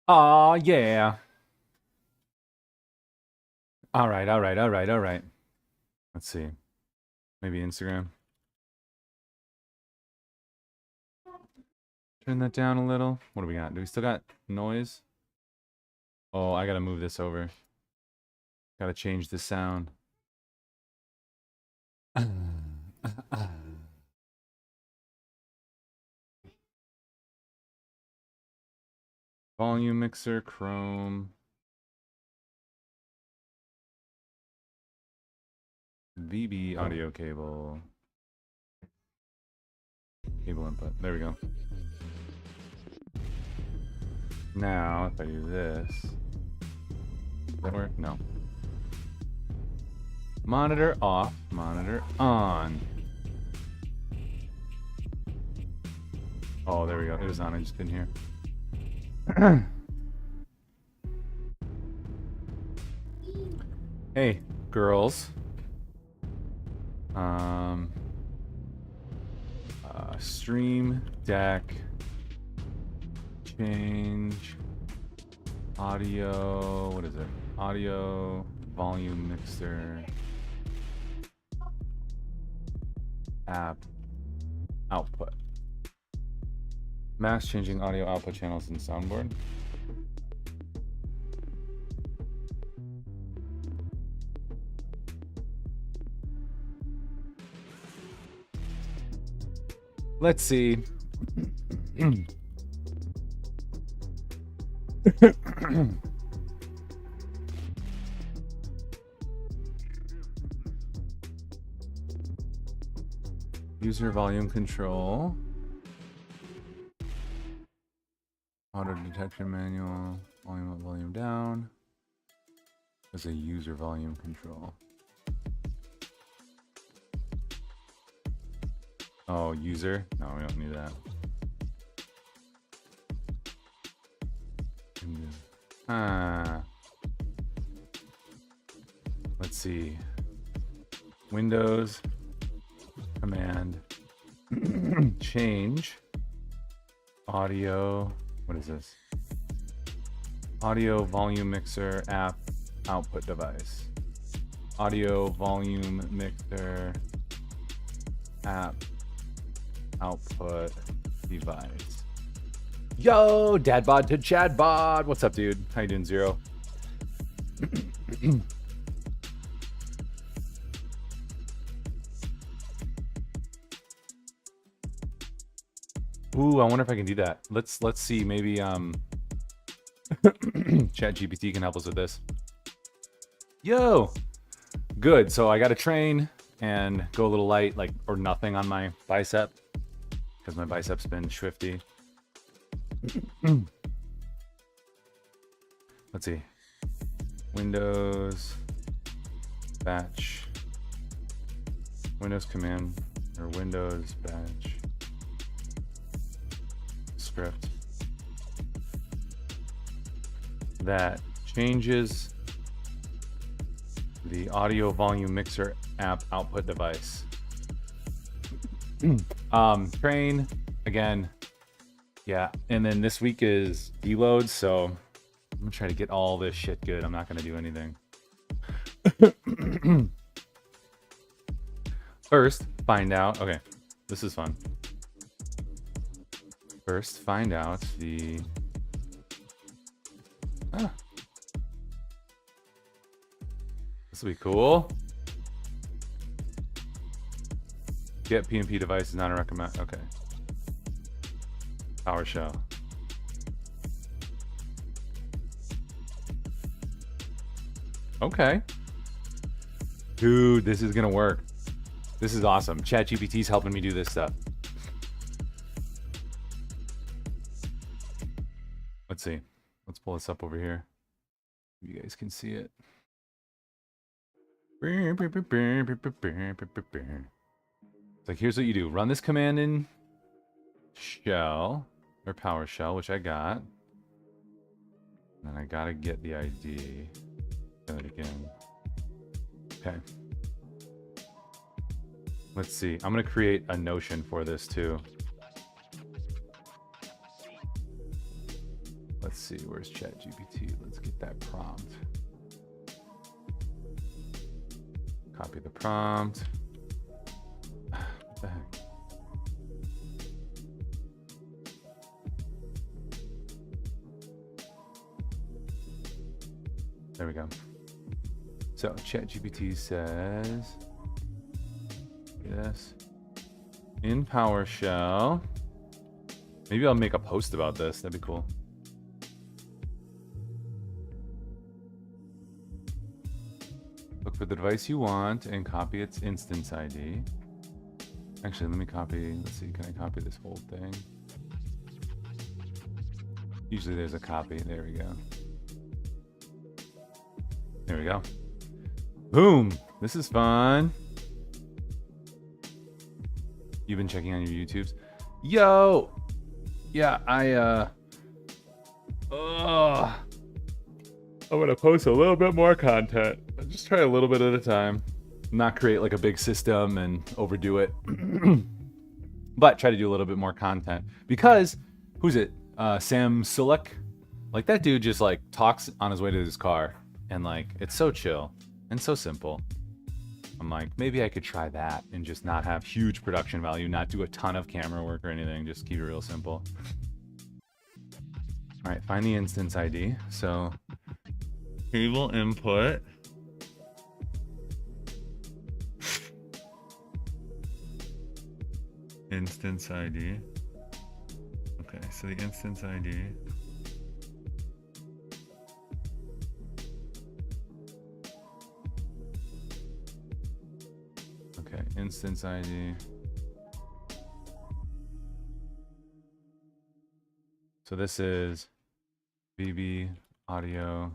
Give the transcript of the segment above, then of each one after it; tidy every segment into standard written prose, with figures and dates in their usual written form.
Aw, yeah. All right, all right, all right, all right. Let's see. Maybe Instagram. Turn that down a little. What do we got? Do we still got noise? Oh, I gotta move this over. Gotta change the sound. Volume mixer, Chrome. VB audio cable. Cable input. There we go. Now, if I do this. Does that work? No. Monitor off. Monitor on. Oh, there we go. It was on. I just couldn't hear. Hey, girls. Stream deck. Change. Audio. What is it? Audio. Volume mixer. App. Output. Mass changing audio output channels in soundboard. Let's see. User volume control. Auto detection manual. Volume up, volume down. There's a user volume control. Oh, user? No, we don't need that. Let's see. Windows, command, change, audio. What is this? Audio volume mixer app output device. Audio volume mixer app output device. Yo, Dadbod to Chadbod. What's up, dude? How you doing, Zero? Ooh, I wonder if I can do that. Let's see. Maybe ChatGPT can help us with this. Yo, good. So I got to train and go a little light, like or nothing on my bicep because my bicep's been swifty. Let's see. Windows batch. Windows command or Windows batch script that changes the audio volume mixer app output device. Train again. Yeah, and then this week is deload, so I'm gonna try to get all this shit good. I'm not gonna do anything. First, find out. Okay, this is fun. First, find out the. This will be cool. Get PNP device is not a recommend. Okay. PowerShell. Okay. Dude, this is gonna work. This is awesome. ChatGPT's helping me do this stuff. Let's see. Let's pull this up over here. You guys can see it. It's like, here's what you do. Run this command in shell or PowerShell, which I got. And then I gotta get the ID. Get it again. Okay. Let's see. I'm gonna create a Notion for this too. Let's see, where's ChatGPT? Let's get that prompt. Copy the prompt. What the heck? There we go. So ChatGPT says, yes, in PowerShell. Maybe I'll make a post about this. That'd be cool. Look for the device you want and copy its instance ID. Actually, let me copy. Let's see. Can I copy this whole thing? Usually there's a copy. There we go. There we go. Boom. This is fun. You've been checking on your YouTubes? Yo! Yeah, I'm gonna post a little bit more content. I'll just try a little bit at a time. Not create like a big system and overdo it. But try to do a little bit more content. Because, who's it? Sam Sulek? Like that dude just like talks on his way to his car. And like, it's so chill and so simple. I'm like, maybe I could try that and just not have huge production value, not do a ton of camera work or anything, just keep it real simple. All right, find the instance ID. So, cable input. Instance ID. Okay, so the instance ID. Okay, instance ID. So this is VB audio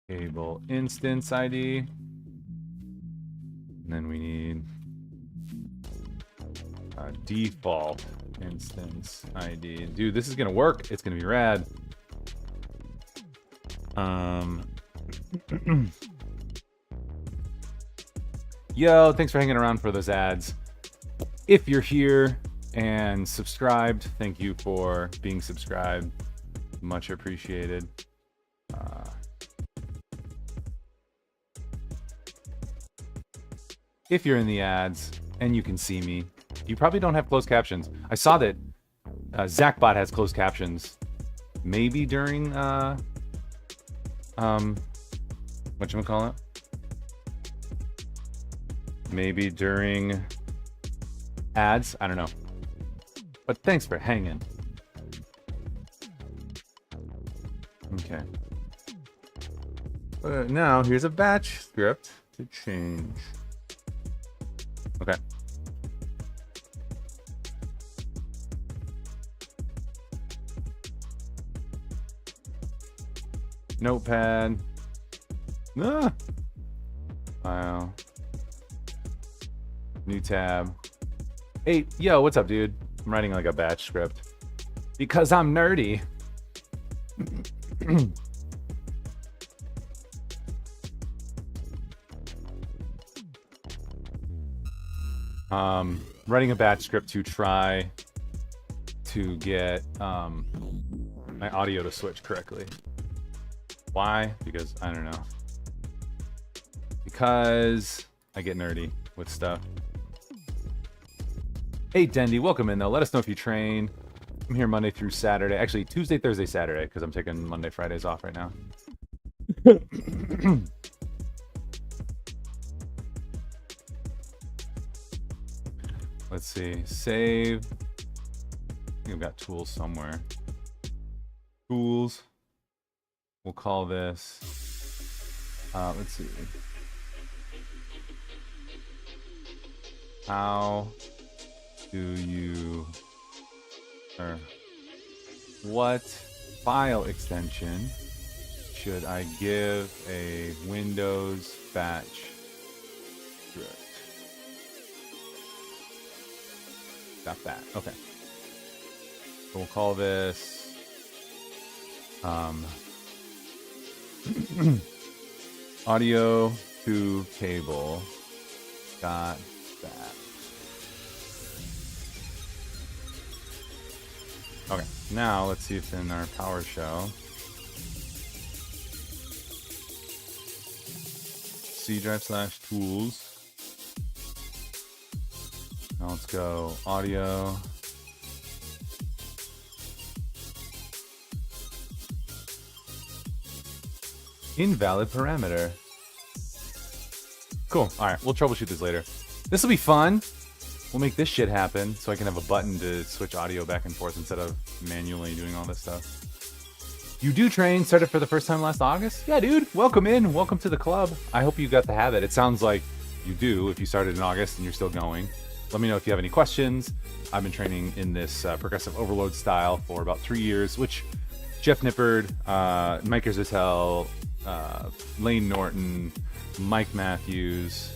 cable instance ID. And then we need a default instance ID. Dude, this is gonna work. It's gonna be rad. Yo, thanks for hanging around for those ads. If you're here and subscribed, thank you for being subscribed. Much appreciated. If you're in the ads and you can see me, you probably don't have closed captions. I saw that Zachbot has closed captions. Maybe during whatchamacallit? Maybe during ads, I don't know. But thanks for hanging. Okay. Now here's a batch script to change. Okay. Notepad. Ah. File. New tab. Hey, yo, what's up, dude? I'm writing like a batch script. Because I'm nerdy. Writing a batch script to try to get my audio to switch correctly. Why? Because I don't know. Because I get nerdy with stuff. Hey, Dendy, welcome in though. Let us know if you train. I'm here Monday through Saturday. Actually, Tuesday, Thursday, Saturday, because I'm taking Monday, Fridays off right now. Let's see. Save. I think I've got tools somewhere. Tools. We'll call this. Let's see. How do you, or what file extension should I give a Windows batch script? Got that. Okay. So we'll call this audio to cable. Got that. Okay, Now, let's see if in our PowerShell, C drive / tools. Now let's go audio. Invalid parameter. Cool. All right, we'll troubleshoot this later. This will be fun. We'll make this shit happen so I can have a button to switch audio back and forth instead of manually doing all this stuff. You do train, started for the first time last August? Yeah, dude. Welcome in. Welcome to the club. I hope you got the habit. It sounds like you do if you started in August and you're still going. Let me know if you have any questions. I've been training in this progressive overload style for about 3 years, which Jeff Nippard, Mike Erzitel, Lane Norton, Mike Matthews,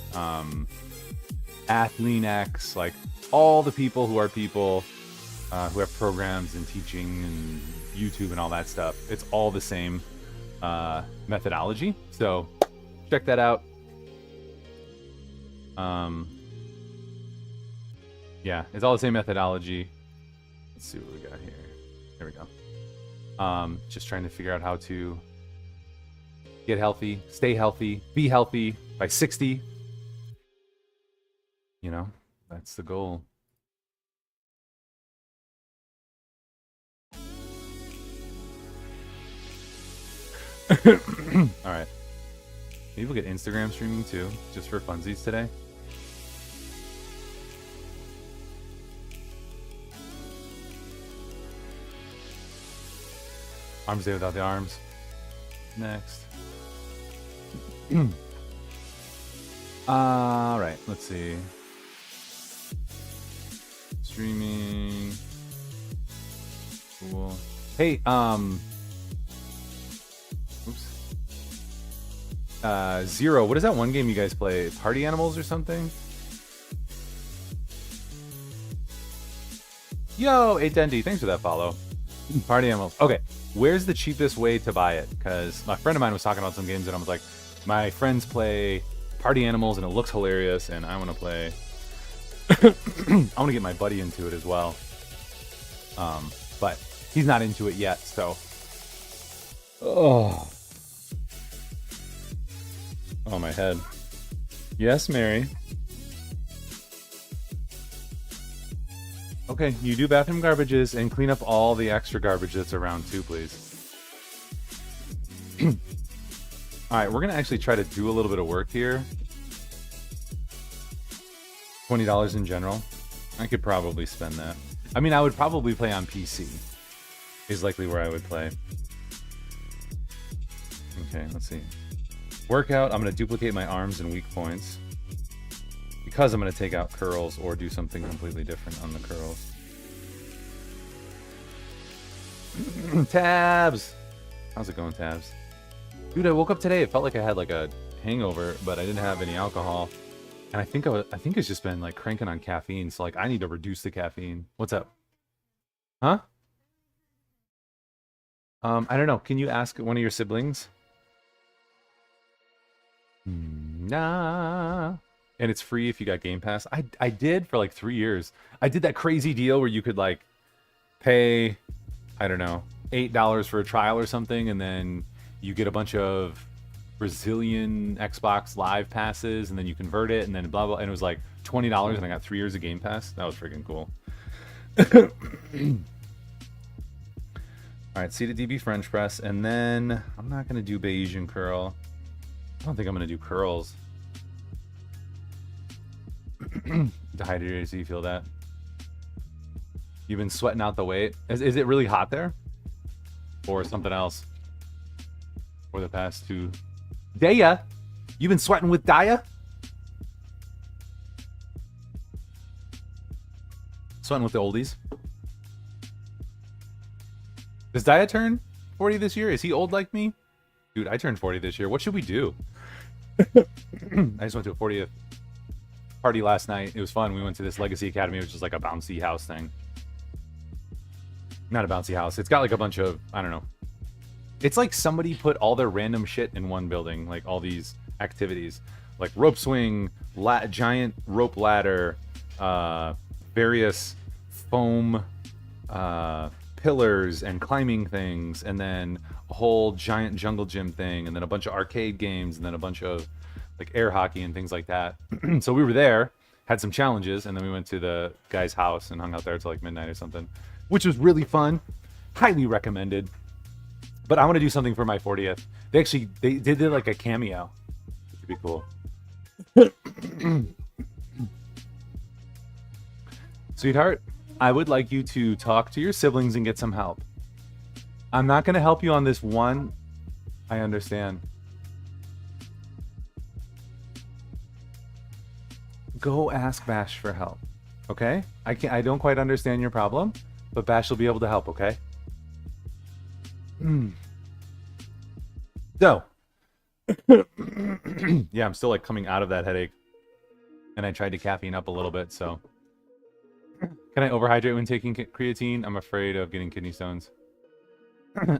AthleanX, like all the people who are people who have programs and teaching and YouTube and all that stuff. It's all the same methodology. So check that out. Yeah, it's all the same methodology. Let's see what we got here. There we go. Just trying to figure out how to get healthy, stay healthy, be healthy by 60. You know, that's the goal. All right. Maybe we'll get Instagram streaming too, just for funsies today. Arms day without the arms. Next. All right, let's see. Streaming. Cool. Hey, oops. Zero, what is that one game you guys play? Party Animals or something? Yo, 810D, thanks for that follow. Party Animals. Okay, where's the cheapest way to buy it? Because my friend of mine was talking about some games and I was like, my friends play Party Animals and it looks hilarious and I want to play. I want to get my buddy into it as well. But he's not into it yet, so. Oh, my head. Yes, Mary. Okay, you do bathroom garbages and clean up all the extra garbage that's around too, please. Alright, we're going to actually try to do a little bit of work here. $20 in general. I could probably spend that. I mean, I would probably play on PC. Is likely where I would play. Okay, let's see. Workout, I'm going to duplicate my arms and weak points. Because I'm going to take out curls or do something completely different on the curls. Tabs! How's it going, Tabs? Dude, I woke up today. It felt like I had like a hangover, but I didn't have any alcohol. And I think it's just been like cranking on caffeine. So like I need to reduce the caffeine. What's up? Huh? I don't know. Can you ask one of your siblings? Nah. And it's free if you got Game Pass. I did for like 3 years. I did that crazy deal where you could like pay, I don't know, $8 for a trial or something, and then you get a bunch of Brazilian Xbox Live passes, and then you convert it, and then blah blah, and it was like $20, and I got 3 years of Game Pass. That was freaking cool. All right, seated DB French press, and then I'm not gonna do Bayesian curl. I don't think I'm gonna do curls. Dehydrated, so you feel that? You've been sweating out the weight. Is it really hot there, or something else? For the past 2. Daya, you've been sweating with Daya? Sweating with the oldies. Does Daya turn 40 this year? Is he old like me? Dude, I turned 40 this year. What should we do? I just went to a 40th party last night. It was fun. We went to this Legacy Academy, which is like a bouncy house thing. Not a bouncy house. It's got like a bunch of, I don't know. It's like somebody put all their random shit in one building, like all these activities, like rope swing, giant rope ladder, various foam pillars and climbing things, and then a whole giant jungle gym thing, and then a bunch of arcade games, and then a bunch of like air hockey and things like that. So we were there, had some challenges, and then we went to the guy's house and hung out there till like midnight or something, which was really fun. Highly recommended. But I want to do something for my 40th. They did like a cameo. Which would be cool. Sweetheart, I would like you to talk to your siblings and get some help. I'm not going to help you on this one. I understand. Go ask Bash for help. Okay? I don't quite understand your problem, but Bash will be able to help, okay? So, yeah, I'm still like coming out of that headache, and I tried to caffeine up a little bit. So, can I overhydrate when taking creatine? I'm afraid of getting kidney stones.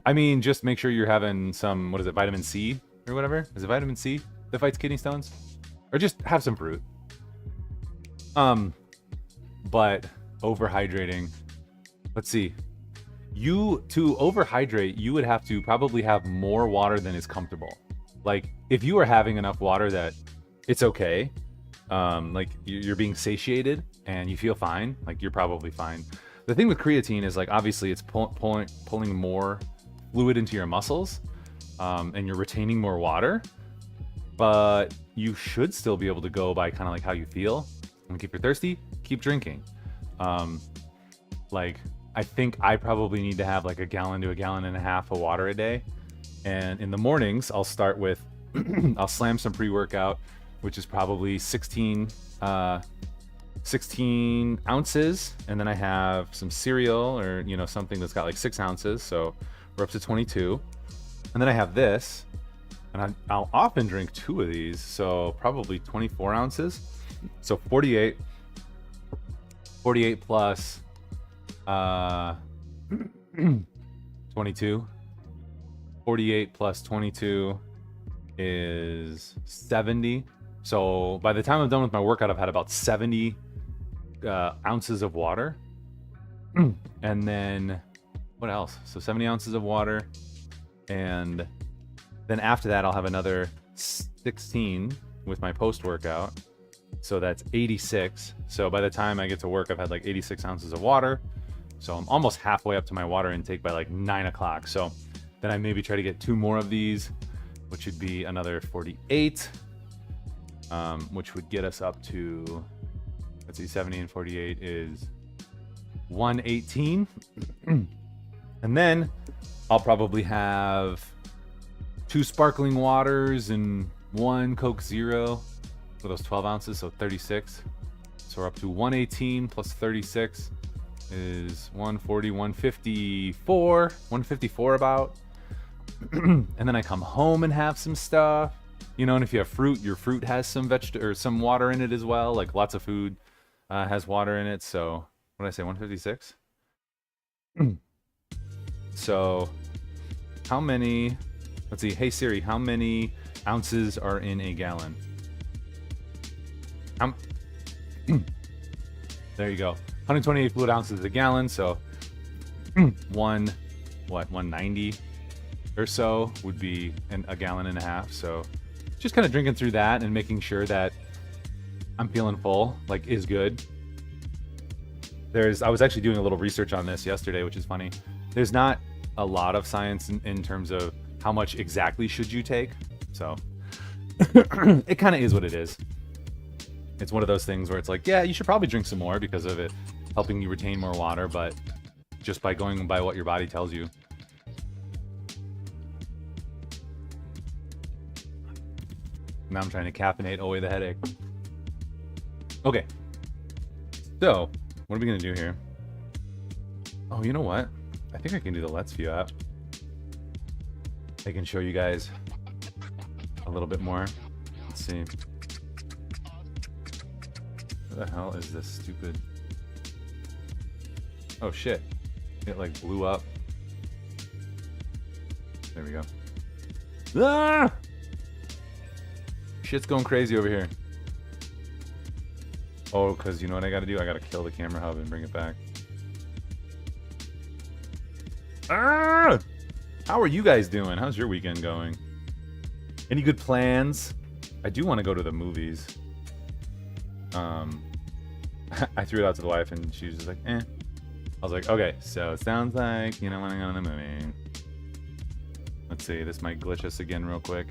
I mean, just make sure you're having some, what is it, vitamin C or whatever? Is it vitamin C that fights kidney stones? Or just have some fruit. But overhydrating. Let's see. To overhydrate, you would have to probably have more water than is comfortable. Like, if you are having enough water that it's okay, like you're being satiated and you feel fine, like you're probably fine. The thing with creatine is like, obviously it's pulling more fluid into your muscles, and you're retaining more water, but you should still be able to go by kind of like how you feel. And if you're thirsty, keep drinking. Like, I think I probably need to have like 1 gallon to 1.5 gallons of water a day. And in the mornings, I'll start with, I'll slam some pre-workout, which is probably 16 ounces. And then I have some cereal or, you know, something that's got like 6 ounces. So we're up to 22. And then I have this, and I'll often drink 2 of these. So probably 24 ounces. So 48 plus 22. 48 plus 22 is 70. So by the time I'm done with my workout, I've had about 70 ounces of water. And then what else? So 70 ounces of water. And then after that, I'll have another 16 with my post-workout. So that's 86. So by the time I get to work, I've had like 86 ounces of water. So I'm almost halfway up to my water intake by like 9 o'clock. So then I maybe try to get 2 more of these, which would be another 48, which would get us up to, let's see, 70 and 48 is 118. And then I'll probably have 2 sparkling waters and 1 Coke Zero for those 12 ounces, so 36. So we're up to 118 plus 36 is 140, 154 about. And then I come home and have some stuff, you know. And if you have fruit, your fruit has some or some water in it as well. Like lots of food has water in it. So what did I say, 156? So how many, let's see, hey Siri, how many ounces are in a gallon? There you go, 128 fluid ounces a gallon. So 190 or so would be 1.5 gallons. So just kind of drinking through that and making sure that I'm feeling full, like, is good. I was actually doing a little research on this yesterday, which is funny. There's not a lot of science in terms of how much exactly should you take. So it kind of is what it is. It's one of those things where it's like, yeah, you should probably drink some more because of it helping you retain more water, but just by going by what your body tells you. Now I'm trying to caffeinate away the headache. Okay. So, what are we going to do here? Oh, you know what? I think I can do the Let's View app. I can show you guys a little bit more. Let's see. What the hell is this stupid? Oh shit. It like blew up. There we go. Ah! Shit's going crazy over here. Oh, because you know what I gotta do? I gotta kill the camera hub and bring it back. Ah! How are you guys doing? How's your weekend going? Any good plans? I do want to go to the movies. I threw it out to the wife and she was just like, eh. I was like, okay, so it sounds like you don't want to go to the movie. Let's see, this might glitch us again real quick.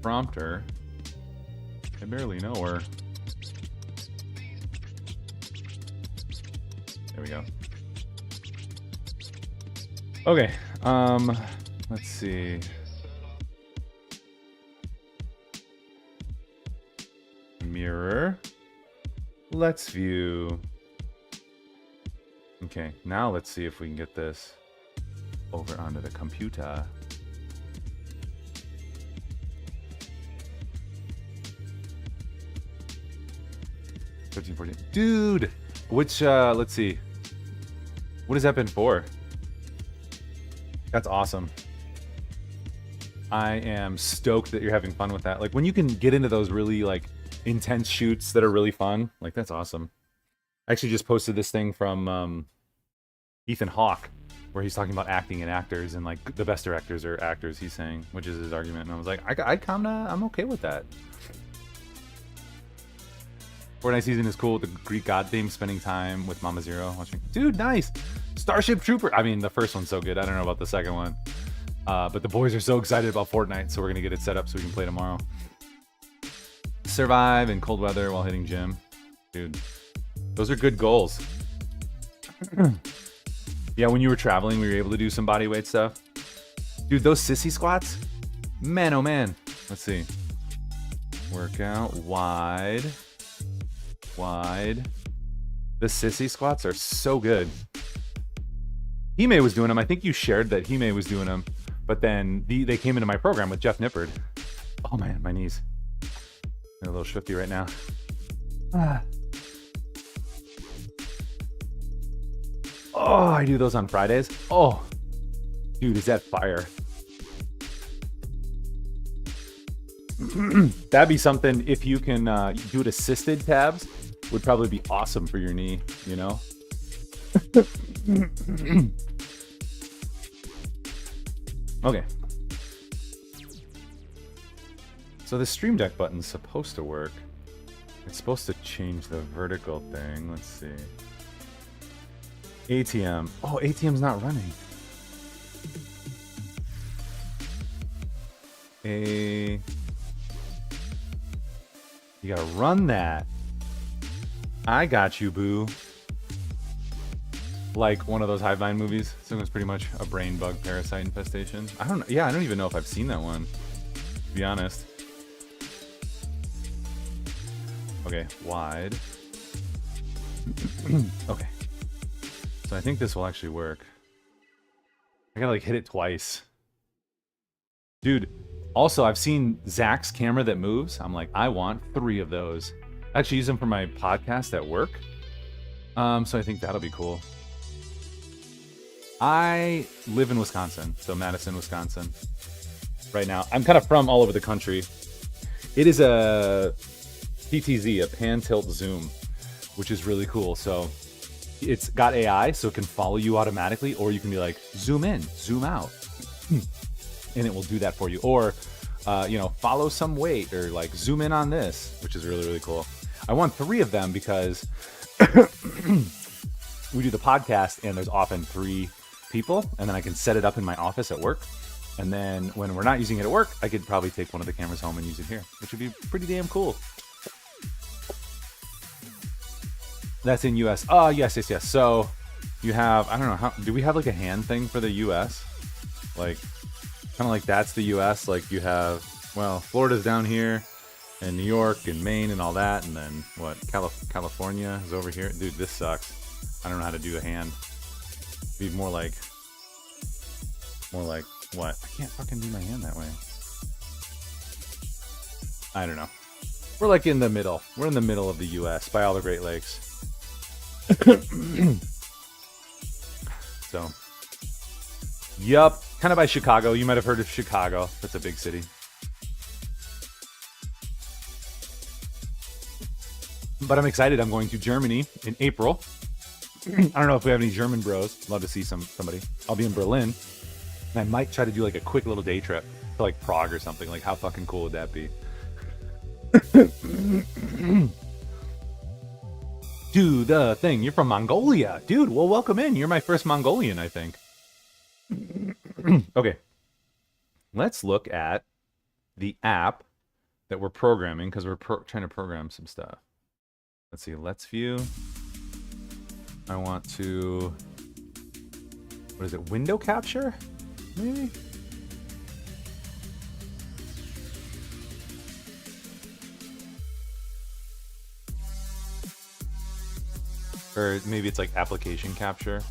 Prompter. I barely know her. There we go. Okay, let's see. Mirror. Let's view. Okay, now let's see if we can get this over onto the computer. Dude, which let's see, what has that been for? That's awesome. I am stoked that you're having fun with that. Like when you can get into those really like intense shoots that are really fun, like that's awesome. I actually just posted this thing from Ethan Hawke where he's talking about acting and actors, and like the best directors are actors, he's saying, which is his argument. And I was like, I'm okay with that. Fortnite season is cool with the Greek god theme, spending time with Mama Zero watching. Dude, nice! Starship Trooper! I mean, the first one's so good. I don't know about the second one. But the boys are so excited about Fortnite, so we're going to get it set up so we can play tomorrow. Survive in cold weather while hitting gym. Dude, those are good goals. Yeah, when you were traveling, we were able to do some body weight stuff. Dude, those sissy squats? Man, oh man. Let's see. Workout, wide. Wide. The sissy squats are so good. Hime was doing them. I think you shared that Hime was doing them, but then they came into my program with Jeff Nippard. Oh man, my knees. They're a little shifty right now. Oh, I do those on Fridays. Oh, dude, is that fire? That'd be something if you can do it assisted tabs. Would probably be awesome for your knee, you know? Okay. So the Stream Deck button's supposed to work. It's supposed to change the vertical thing. Let's see. ATM. Oh, ATM's not running. You gotta run that. I got you, boo. Like one of those Hivevine movies. So it was pretty much a brain bug parasite infestation. I don't know. Yeah, I don't even know if I've seen that one, to be honest. Okay, wide. Okay. So I think this will actually work. I gotta like hit it twice. Dude, also I've seen Zach's camera that moves. I'm like, I want 3 of those. I actually use them for my podcast at work. So I think that'll be cool. I live in Wisconsin, so Madison, Wisconsin. Right now, I'm kind of from all over the country. It is a PTZ, a pan tilt zoom, which is really cool. So it's got AI, so it can follow you automatically, or you can be like, zoom in, zoom out, and it will do that for you. Or, you know, follow some weight, or like zoom in on this, which is really, really cool. I want 3 of them because we do the podcast and there's often 3 people, and then I can set it up in my office at work. And then when we're not using it at work, I could probably take one of the cameras home and use it here, which would be pretty damn cool. That's in US. Oh, yes. So you have, I don't know, how do we have like a hand thing for the US? Like, kind of like that's the US. Like you have, well, Florida's down here, and New York and Maine and all that. And then what? California is over here. Dude, this sucks. I don't know how to do a hand. Be more like what? I can't fucking do my hand that way. I don't know. We're like in the middle. We're in the middle of the US by all the Great Lakes. So, yup. Kind of by Chicago. You might have heard of Chicago. That's a big city. But I'm excited. I'm going to Germany in April. I don't know if we have any German bros. Love to see somebody. I'll be in Berlin, and I might try to do like a quick little day trip to like Prague or something. Like, how fucking cool would that be? Do the thing. You're from Mongolia, dude. Well, welcome in. You're my first Mongolian, I think. Okay, let's look at the app that we're programming because we're trying to program some stuff. Let's see. Let's view. I want to. What is it? Window capture? Maybe. Or maybe it's like application capture.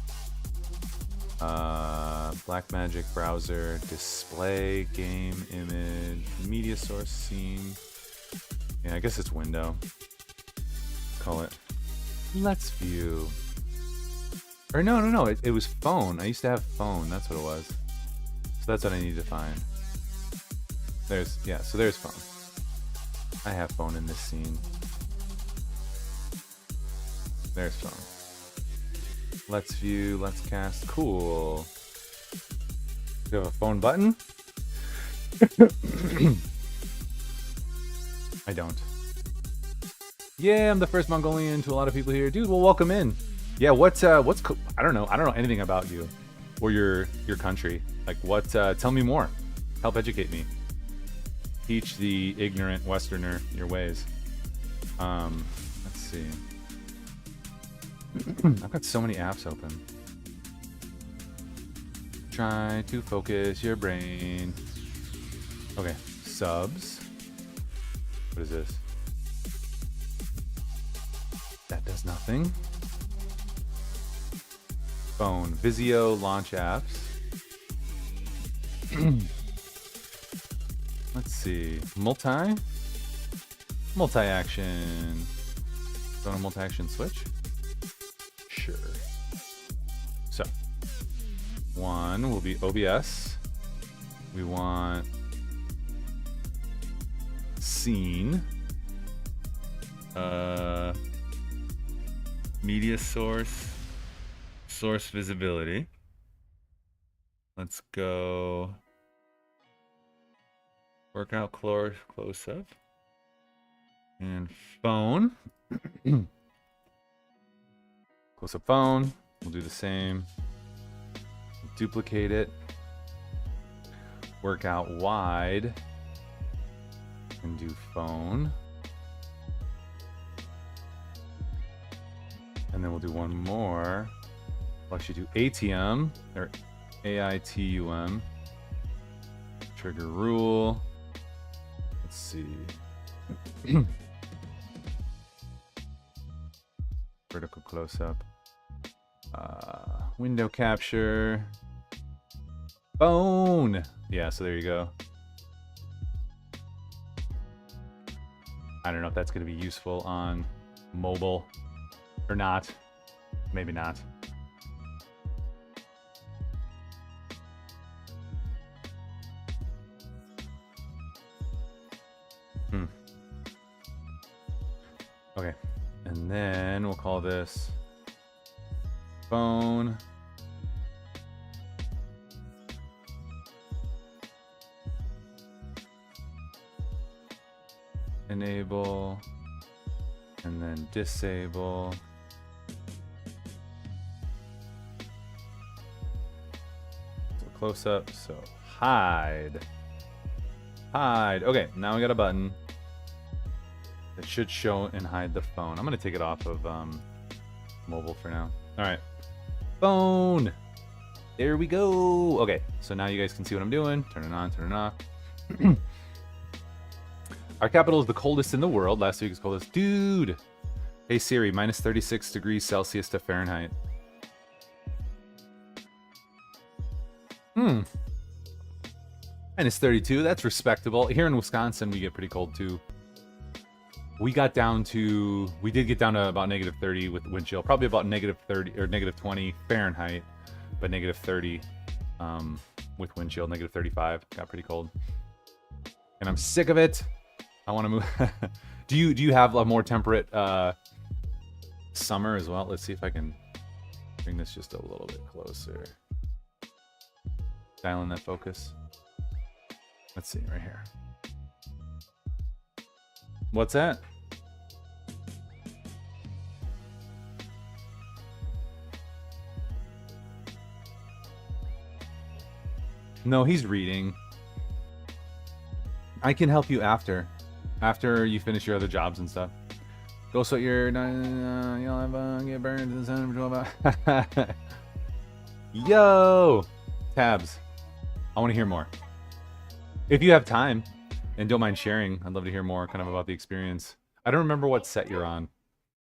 Blackmagic browser, display, game, image, media source, scene. Yeah, I guess it's window. Call it. Let's view. Or no. It was phone. I used to have phone. That's what it was. So that's what I need to find. So there's phone. I have phone in this scene. There's phone. Let's view, let's cast. Cool. Do you have a phone button? I don't. Yeah, I'm the first Mongolian to a lot of people here. Dude, well, welcome in. Yeah, what's I don't know anything about you or your country. Like, what, tell me more. Help educate me. Teach the ignorant Westerner your ways. Let's see. I've got so many apps open. Try to focus your brain. Okay, subs. What is this? That does nothing. Phone. Vizio launch apps. Let's see. Multi-action. Going to multi-action switch? Sure. So, one will be OBS. We want scene. Media source. Source visibility. Let's go. Workout close up. And phone. Close up phone. We'll do the same. Duplicate it. Work out wide. And do phone. And then we'll do one more. We'll actually do ATM or AITUM. Trigger rule. Let's see. Vertical close up. Window capture. Phone. Yeah, so there you go. I don't know if that's going to be useful on mobile or not. Maybe not. Okay. And then we'll call this phone. Enable. And then disable. So close up. So hide. Hide. Okay, now we got a button. It should show and hide the phone. I'm going to take it off of mobile for now. All right. Phone. There we go. Okay, so now you guys can see what I'm doing. Turn it on, turn it off. Our capital is the coldest in the world. Last week was coldest. Dude. Hey Siri, minus 36 degrees Celsius to Fahrenheit. Minus 32. That's respectable. Here in Wisconsin, we get pretty cold too. We did get down to about negative 30 with the wind chill. Probably about negative 30 or negative 20 Fahrenheit, but negative 30 with wind chill. Negative 35. Got pretty cold, and I'm sick of it. I want to move. Do you have a more temperate summer as well? Let's see if I can Bring this just a little bit closer. Dial in that focus. Let's see, right here. What's that? No, he's reading. I can help you after you finish your other jobs and stuff. Go sweat your you'll have get burned in the sun for 12 hours. Yo, tabs. I want to hear more. If you have time and don't mind sharing, I'd love to hear more kind of about the experience. I don't remember what set you're on.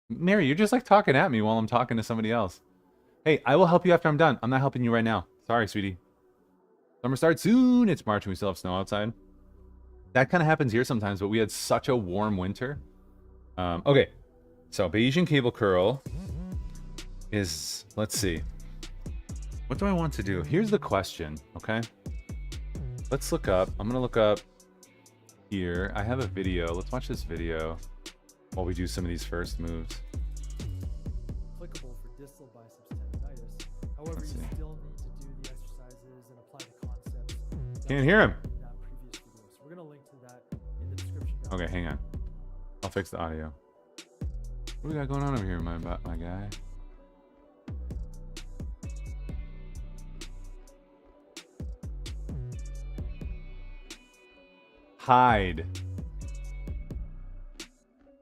Mary, you're just like talking at me while I'm talking to somebody else. Hey, I will help you after I'm done. I'm not helping you right now. Sorry, sweetie. Summer starts soon. It's March and we still have snow outside. That kind of happens here sometimes, but we had such a warm winter. Okay, so Bayesian cable curl is, let's see. What do I want to do? Here's the question, okay? Let's look up. I'm going to look up here. I have a video. Let's watch this video while we do some of these first moves. Applicable for distal biceps tendonitis. However, you still need to do the exercises and apply the concepts. Can't hear him. In that previous video. So we're going to link to that in the description. Okay, hang on. I'll fix the audio. What do we got going on over here, my guy? Hide.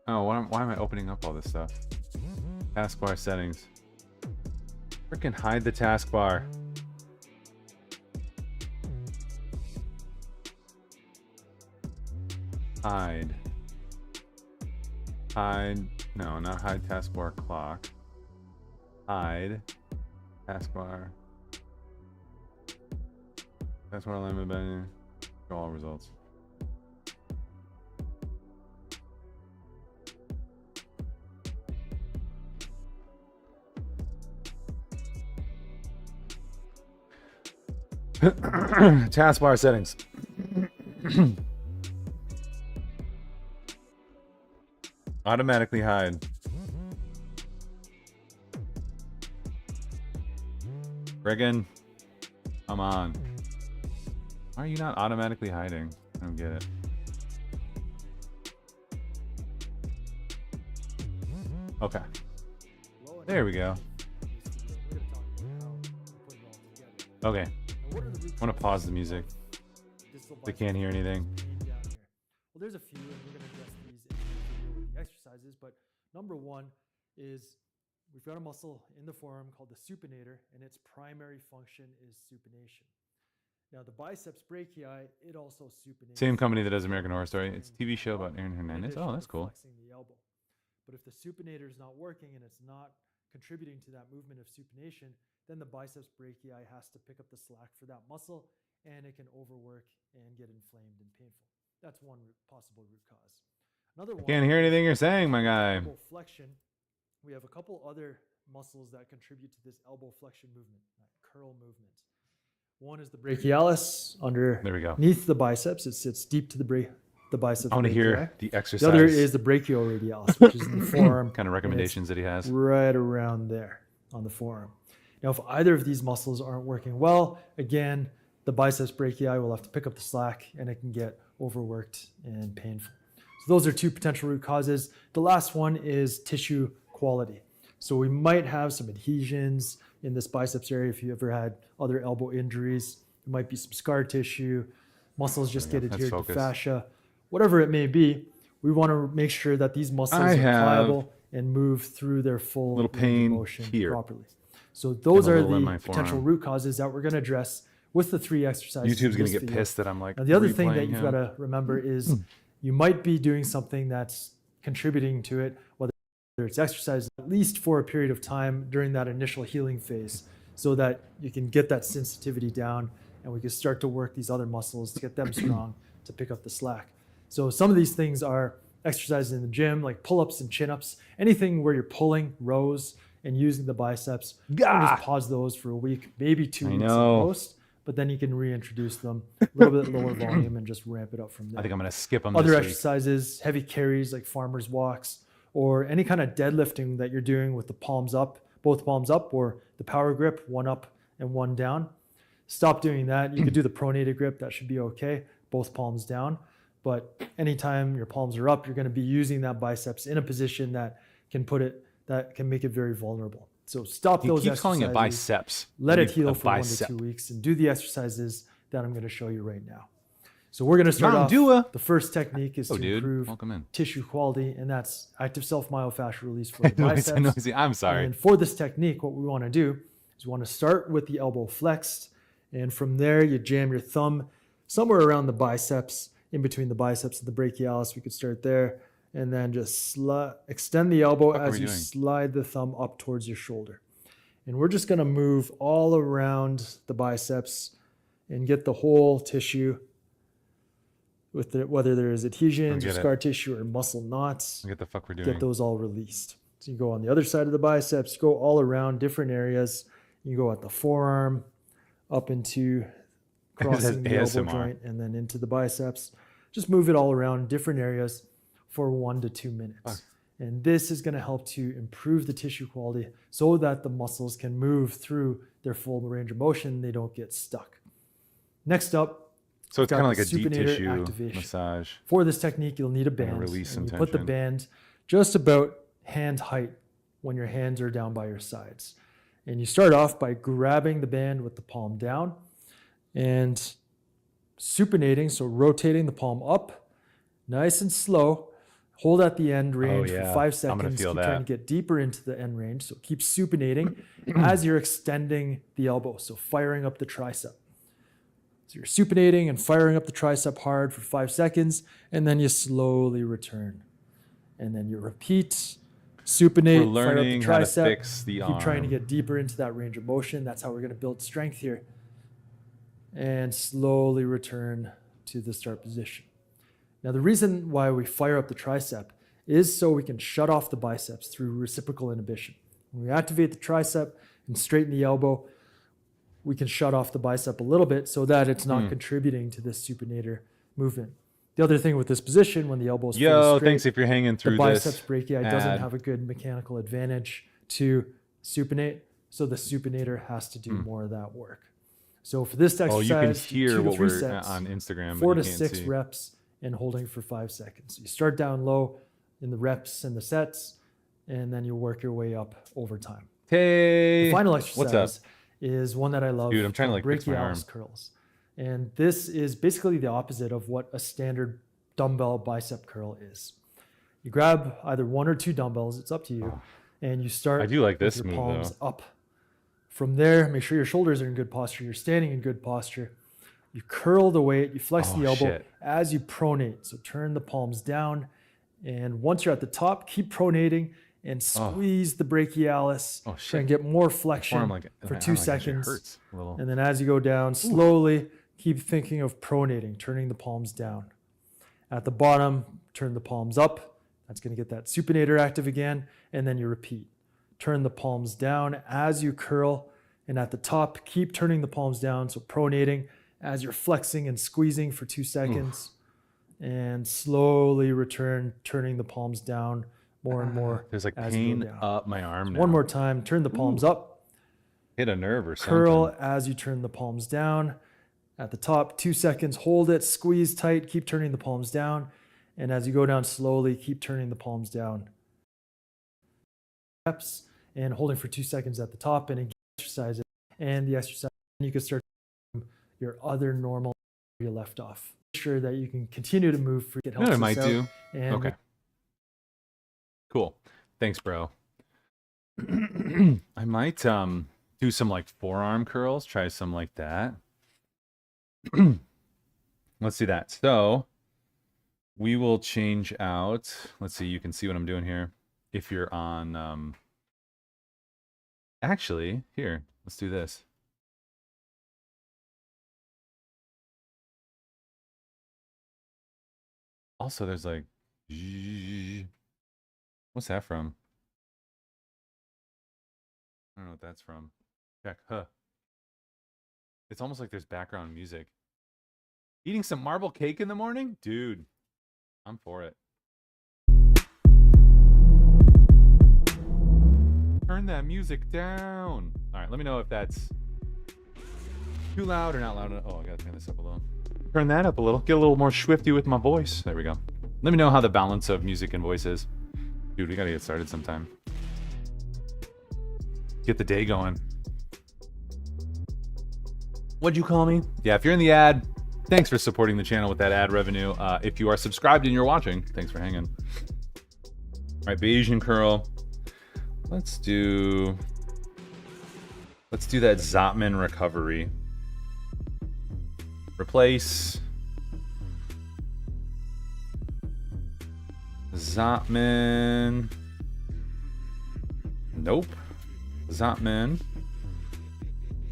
Oh, why am I opening up all this stuff? Taskbar settings. Freaking hide the taskbar. Hide. Hide. No, not hide taskbar clock. Hide. Taskbar. Taskbar alignment button. Show all results. Taskbar settings. Automatically hide. Friggin', come on. Why are you not automatically hiding? I don't get it. Okay. There we go. Okay. I want to pause the music. They can't hear anything. Well, there's a few, and we're going to address these in the video with the exercises. But number one is we've got a muscle in the forearm called the supinator, and its primary function is supination. Now, the biceps brachii, it also supinates. Same company that does American Horror Story. It's a TV show about Aaron Hernandez. Oh, that's cool. Flexing the elbow. But if the supinator is not working and it's not contributing to that movement of supination, then the biceps brachii has to pick up the slack for that muscle, and it can overwork and get inflamed and painful. That's one possible root cause. Another one. Can't hear anything you're saying, my guy. Elbow flexion. We have a couple other muscles that contribute to this elbow flexion movement, that curl movement. One is the brachialis underneath the biceps. It sits deep to the biceps. I want to hear the exercise. The other is the brachioradialis, which is in the forearm. Kind of recommendations that he has. Right around there on the forearm. Now, if either of these muscles aren't working well, again, the biceps brachii will have to pick up the slack, and it can get overworked and painful. So those are two potential root causes. The last one is tissue quality. So we might have some adhesions in this biceps area. If you ever had other elbow injuries, there might be some scar tissue, muscles just get adhered to fascia, whatever it may be. We want to make sure that these muscles are pliable and move through their full little pain motion here. Properly. So those are the potential root causes that we're going to address with the 3 exercises. YouTube's going to get pissed that I'm like. Now, the other thing that you've got to remember is you might be doing something that's contributing to it, whether it's exercise, at least for a period of time during that initial healing phase, so that you can get that sensitivity down and we can start to work these other muscles to get them strong to pick up the slack. So some of these things are exercises in the gym, like pull-ups and chin-ups, anything where you're pulling rows and using the biceps. Just pause those for a week, maybe 2 weeks at most, but then you can reintroduce them a little bit lower volume and just ramp it up from there. I think I'm going to skip them. Other exercises, heavy carries like farmer's walks, or any kind of deadlifting that you're doing with the palms up both palms up, or the power grip, one up and one down. Stop doing that. You could do the pronated grip. That should be okay. Both palms down. But anytime your palms are up, you're going to be using that biceps in a position that can make it very vulnerable. So stop those You keep exercises. calling it biceps. Let it Maybe heal a for 1 bicep. to 2 weeks and do the exercises that I'm going to show you right now. So we're going to start off. Dua. The first technique is Oh, to dude. improve Welcome in. tissue quality, and that's active self-myofascial release for the Noisy, biceps. noisy. I'm sorry. And for this technique, what we want to do is we want to start with the elbow flexed, and from there you jam your thumb somewhere around the biceps, in between the biceps and the brachialis. We could start there, and then just extend the elbow What are as we you doing? slide the thumb up towards your shoulder. And we're just going to move all around the biceps and get the whole tissue, with whether there is adhesions or Forget it. scar tissue or muscle knots. What the fuck we're doing? Get those all released. So you go on the other side of the biceps, go all around different areas. You go at the forearm, up into crossing the elbow ASMR. joint, and then into the biceps. Just move it all around different areas for 1 to 2 minutes. Fuck. And this is going to help to improve the tissue quality so that the muscles can move through their full range of motion. They don't get stuck. Next up, So it's got kind of like the a deep supinator tissue activation. massage. for this technique, you'll need a band. release some and you put the tension. band just about hand height when your hands are down by your sides. And you start off by grabbing the band with the palm down and supinating, so rotating the palm up, nice and slow. Hold at the end range yeah. for 5 I'm seconds. gonna feel keep trying that. to get deeper into the end range. So keep supinating as you're extending the elbow. So firing up the tricep. So you're supinating and firing up the tricep hard for 5 seconds, and then you slowly return. And then you repeat, supinate, We're fire up the learning how to tricep. fix the Keep trying to arm. get deeper into that range of motion. That's how we're going to build strength here. And slowly return to the start position. Now, the reason why we fire up the tricep is so we can shut off the biceps through reciprocal inhibition. When we activate the tricep and straighten the elbow, we can shut off the bicep a little bit so that it's not contributing to this supinator movement. The other thing with this position, when the elbow is fully Yo, straight, thanks if you're hanging the through biceps this. brachii doesn't ad. have a good mechanical advantage to supinate, so the supinator has to do more of that work. So for this exercise, Oh, you can do hear 2 to what 3 we're sets, on Instagram. 4 but to you can't 6 see. reps and holding for 5 seconds. So you start down low in the reps and the sets, and then you work your way up over time. Hey, The final exercise what's up? is one that I love. Dude, I'm trying to, like, called fix my arm. brachialis curls. And this is basically the opposite of what a standard dumbbell bicep curl is. You grab either 1 or 2 dumbbells, it's up to you, and you start I do like with this your move, palms though. up. From there, make sure your shoulders are in good posture, you're standing in good posture. You curl the weight, you flex Oh, the elbow shit. as you pronate. So turn the palms down, and once you're at the top, keep pronating and squeeze the brachialis. Oh, Try shit. and get more flexion Forearm, like, for my 2 arm, like, actually seconds. hurts a little. And then as you go down, slowly keep thinking of pronating, turning the palms down. At the bottom, turn the palms up. That's going to get that supinator active again. And then you repeat. Turn the palms down as you curl. And at the top, keep turning the palms down. So pronating as you're flexing and squeezing for 2 seconds. And slowly return, turning the palms down more and more. There's like as you go pain down. up my arm now. One more time, turn the palms up. Hit a nerve or something. Curl as you turn the palms down. At the top, 2 seconds, hold it, squeeze tight, keep turning the palms down. And as you go down slowly, keep turning the palms down. Reps and holding for 2 seconds at the top, and again, exercise it. And the exercise, you can start your other normal where you left off. Make sure that you can continue to move for it You know what I helps us might out. do? And Okay. Cool. Thanks, bro. I might do some like forearm curls, try some like that. Let's do that. So we will change out. Let's see, you can see what I'm doing here. If you're on actually, here, let's do this. Also, there's like what's that from? I don't know what that's from. Check. Huh. It's almost like there's background music. Eating some marble cake in the morning? Dude, I'm for it. Turn that music down. All right, let me know if that's too loud or not loud enough. Oh, I gotta turn this up a little. Turn that up a little. Get a little more swifty with my voice. There we go. Let me know how the balance of music and voice is. Dude, we gotta get started sometime. Get the day going. What'd you call me? Yeah, if you're in the ad, thanks for supporting the channel with that ad revenue. If you are subscribed and you're watching, thanks for hanging. All right, Bayesian curl. Let's do that Zotman recovery. Replace Zotman. Nope. Zotman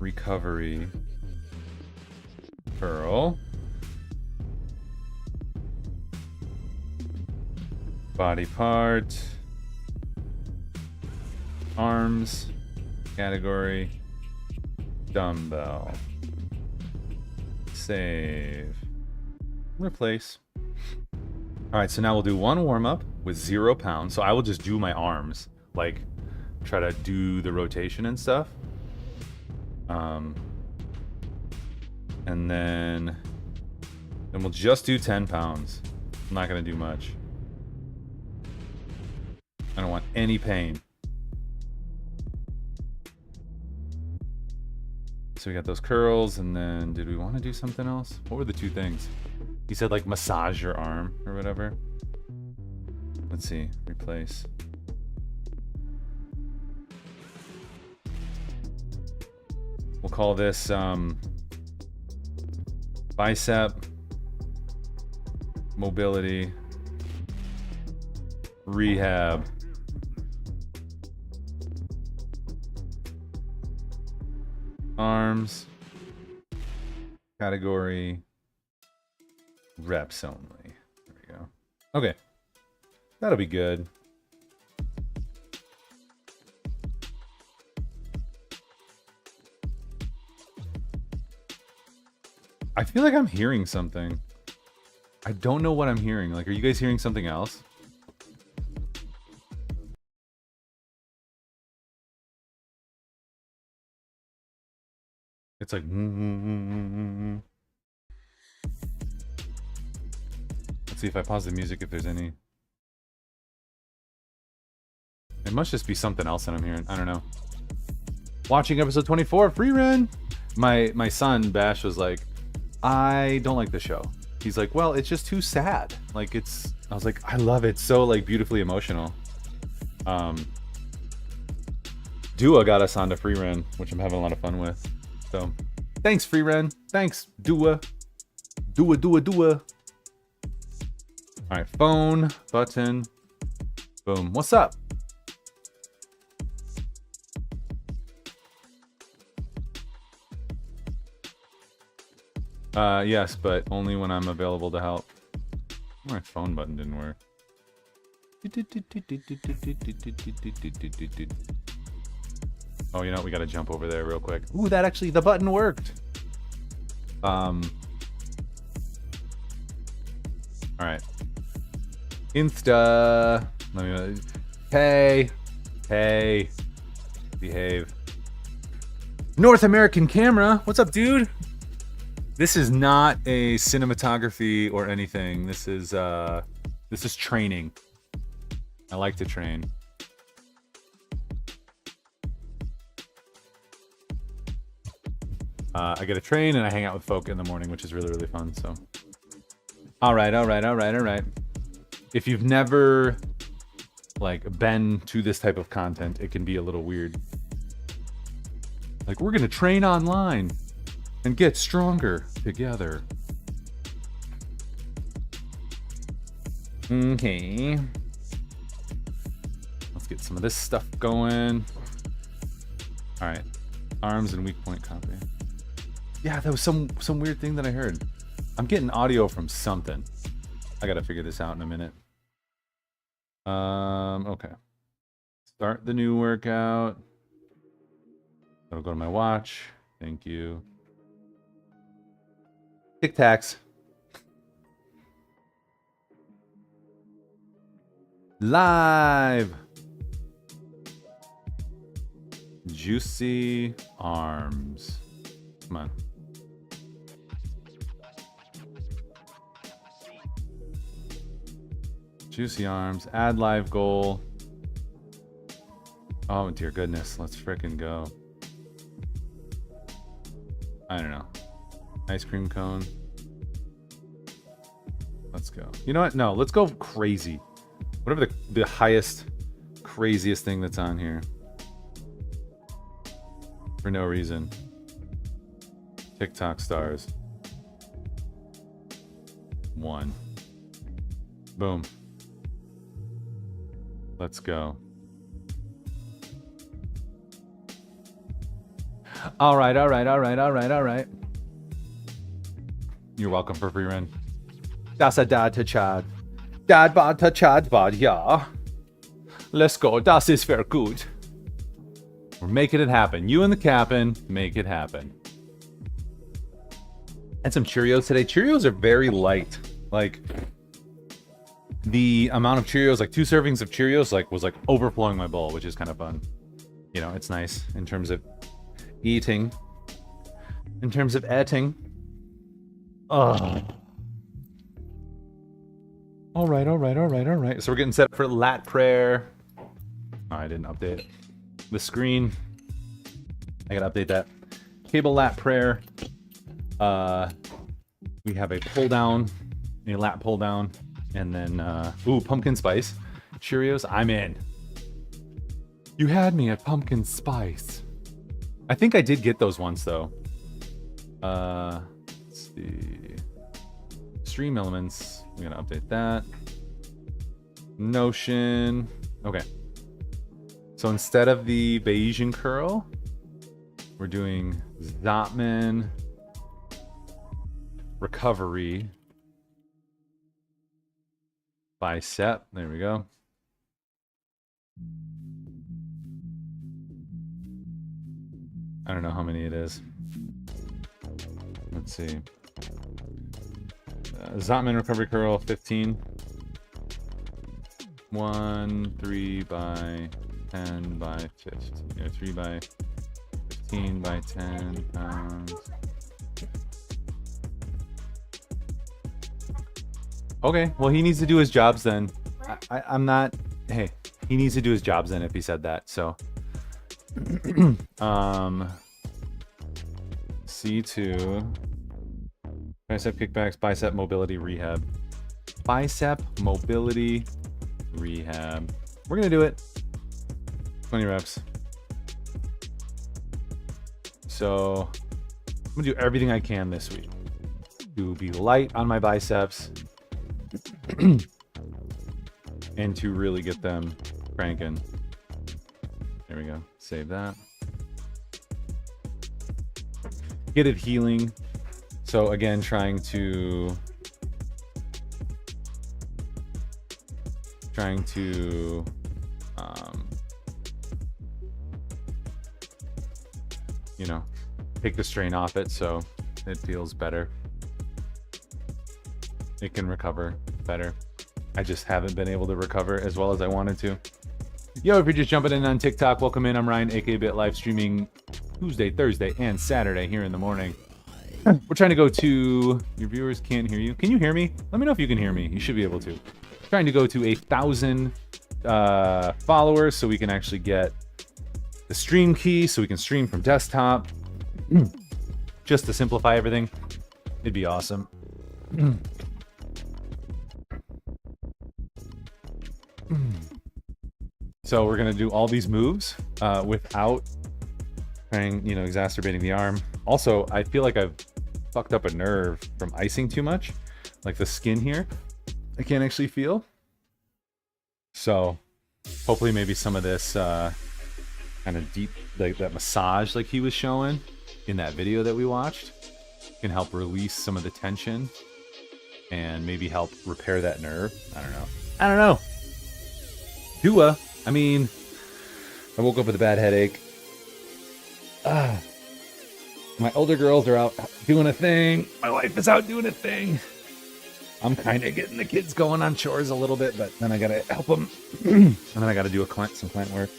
recovery curl. Body part. Arms. Category. Dumbbell. Save. Replace. All right, so now we'll do one warm up with 0 pounds. So I will just do my arms, like try to do the rotation and stuff. And then we'll just do 10 pounds. I'm not gonna do much. I don't want any pain. So we got those curls, and then did we want to do something else? What were the 2 things? He said like massage your arm or whatever. Let's see, replace. We'll call this bicep mobility rehab. Arms, category, reps only. There we go. Okay, that'll be good. I feel like I'm hearing something. I don't know what I'm hearing. Like, are you guys hearing something else? It's like, Let's see if I pause the music if there's any. It must just be something else that I'm hearing. I don't know. Watching episode 24, free run. My son Bash was like, I don't like the show. He's like, well, it's just too sad. Like I was like, I love it. So like beautifully emotional. Dua got us onto free run, which I'm having a lot of fun with. So, thanks, Free Ren. Thanks, Dua. Dua. Alright, phone, button. Boom. What's up? Yes, but only when I'm available to help. My phone button didn't work. Oh, you know what? We gotta jump over there real quick. Ooh, the button worked. All right. Insta. Hey, behave. North American camera. What's up, dude? This is not a cinematography or anything. This is training. I like to train. I get to train and I hang out with folk in the morning, which is really, really fun. So, all right. If you've never like been to this type of content, it can be a little weird. Like, we're gonna train online and get stronger together. Okay. Let's get some of this stuff going. All right. Arms and weak point copy. Yeah, that was some weird thing that I heard. I'm getting audio from something. I gotta figure this out in a minute. Okay. Start the new workout. I'll go to my watch. Thank you. Tic Tacs. Live. Juicy arms. Come on. Juicy arms. Add live goal. Oh dear goodness. Let's frickin' go. I don't know. Ice cream cone. Let's go. You know what? No, let's go crazy. Whatever the highest, craziest thing that's on here. For no reason. TikTok stars. 1. Boom. Let's go. All right. You're welcome for free run. Das a dad to Chad. Dad bad to Chad bad, yeah. Let's go. Das is very good. We're making it happen. You and the captain make it happen. And some Cheerios today. Cheerios are very light. Like, the amount of Cheerios, like 2 servings of Cheerios, like was like overflowing my bowl, which is kind of fun. You know, it's nice in terms of eating. In terms of eating. Ugh. All right. So we're getting set up for lat prayer. Oh, I didn't update the screen. I gotta update that. Cable lat prayer. We have a pull down, a lat pull down, and then ooh, pumpkin spice Cheerios. I'm in. You had me at pumpkin spice. I think I did get those once though. Let's see. Stream elements. I'm gonna update that. Notion. Okay. So instead of the Bayesian curl, we're doing Zotman recovery bicep. There we go. I don't know how many it is. Let's see. Zotman recovery curl 15. 1 3 by 10 by 15. Or 3 by 15 by 10 pounds. Okay, well he needs to do his jobs then. I'm not. Hey, he needs to do his jobs then if he said that. So, C2. Bicep kickbacks, bicep mobility rehab. Bicep mobility rehab. We're gonna do it. 20 reps. So I'm gonna do everything I can this week to be light on my biceps and to really get them cranking. There we go. Save that. Get it healing. So again, trying to you know, take the strain off it so it feels better. It can recover better. I just haven't been able to recover as well as I wanted to. Yo, if you're just jumping in on TikTok, welcome in. I'm Ryan, aka Bit, live streaming Tuesday, Thursday, and Saturday here in the morning. We're trying to go to... Your viewers can't hear you. Can you hear me? Let me know if you can hear me. You should be able to. Trying to go to 1,000 followers so we can actually get the stream key so we can stream from desktop. Just to simplify everything. It'd be awesome. So we're going to do all these moves without exacerbating the arm. Also, I feel like I've fucked up a nerve from icing too much. Like the skin here, I can't actually feel. So hopefully maybe some of this kind of deep, like that massage like he was showing in that video that we watched can help release some of the tension and maybe help repair that nerve. I don't know. Dua. I mean, I woke up with a bad headache. My older girls are out doing a thing. My wife is out doing a thing. I'm kind of getting the kids going on chores a little bit, but then I gotta help them. And then I gotta do some plant work.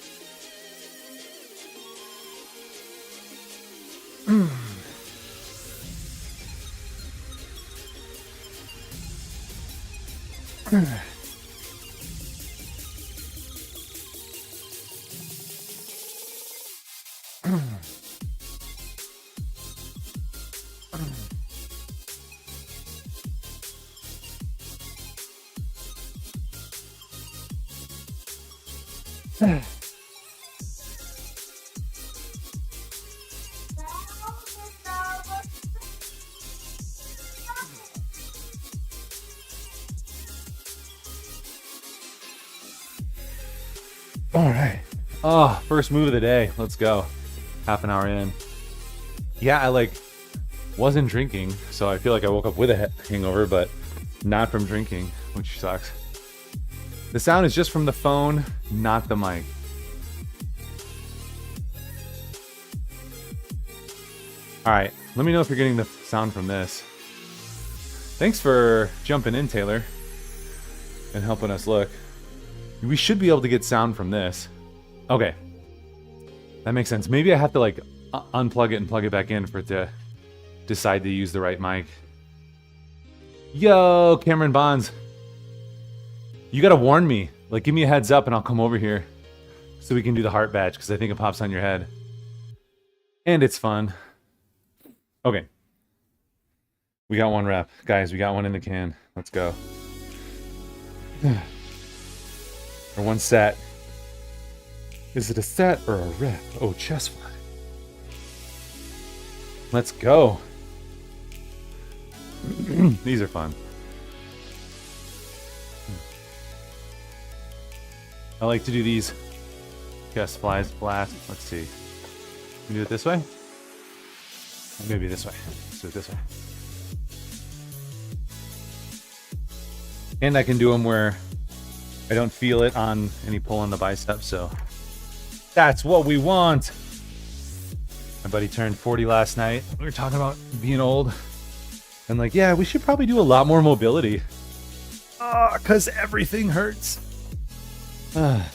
All right. Oh, first move of the day. Let's go. Half an hour in. Yeah, I wasn't drinking, so I feel like I woke up with a hangover, but not from drinking, which sucks. The sound is just from the phone, not the mic. All right, let me know if you're getting the sound from this. Thanks for jumping in, Taylor, and helping us look. We should be able to get sound from this. Okay. That makes sense. Maybe I have to unplug it and plug it back in for it to decide to use the right mic. Yo, Cameron Bonds. You gotta warn me. Give me a heads up and I'll come over here so we can do the heart badge because I think it pops on your head. And it's fun. Okay. We got one rep. Guys, we got one in the can. Let's go. Or one set. Is it a set or a rep? Oh, chest fly. Let's go. These are fun. I like to do these chest flies flat. Let's see. Can we do it this way? Maybe this way. Let's do it this way. And I can do them where I don't feel it on any pull on the bicep, so that's what we want. My buddy turned 40 last night. We were talking about being old. And yeah, we should probably do a lot more mobility. Because everything hurts. Oh.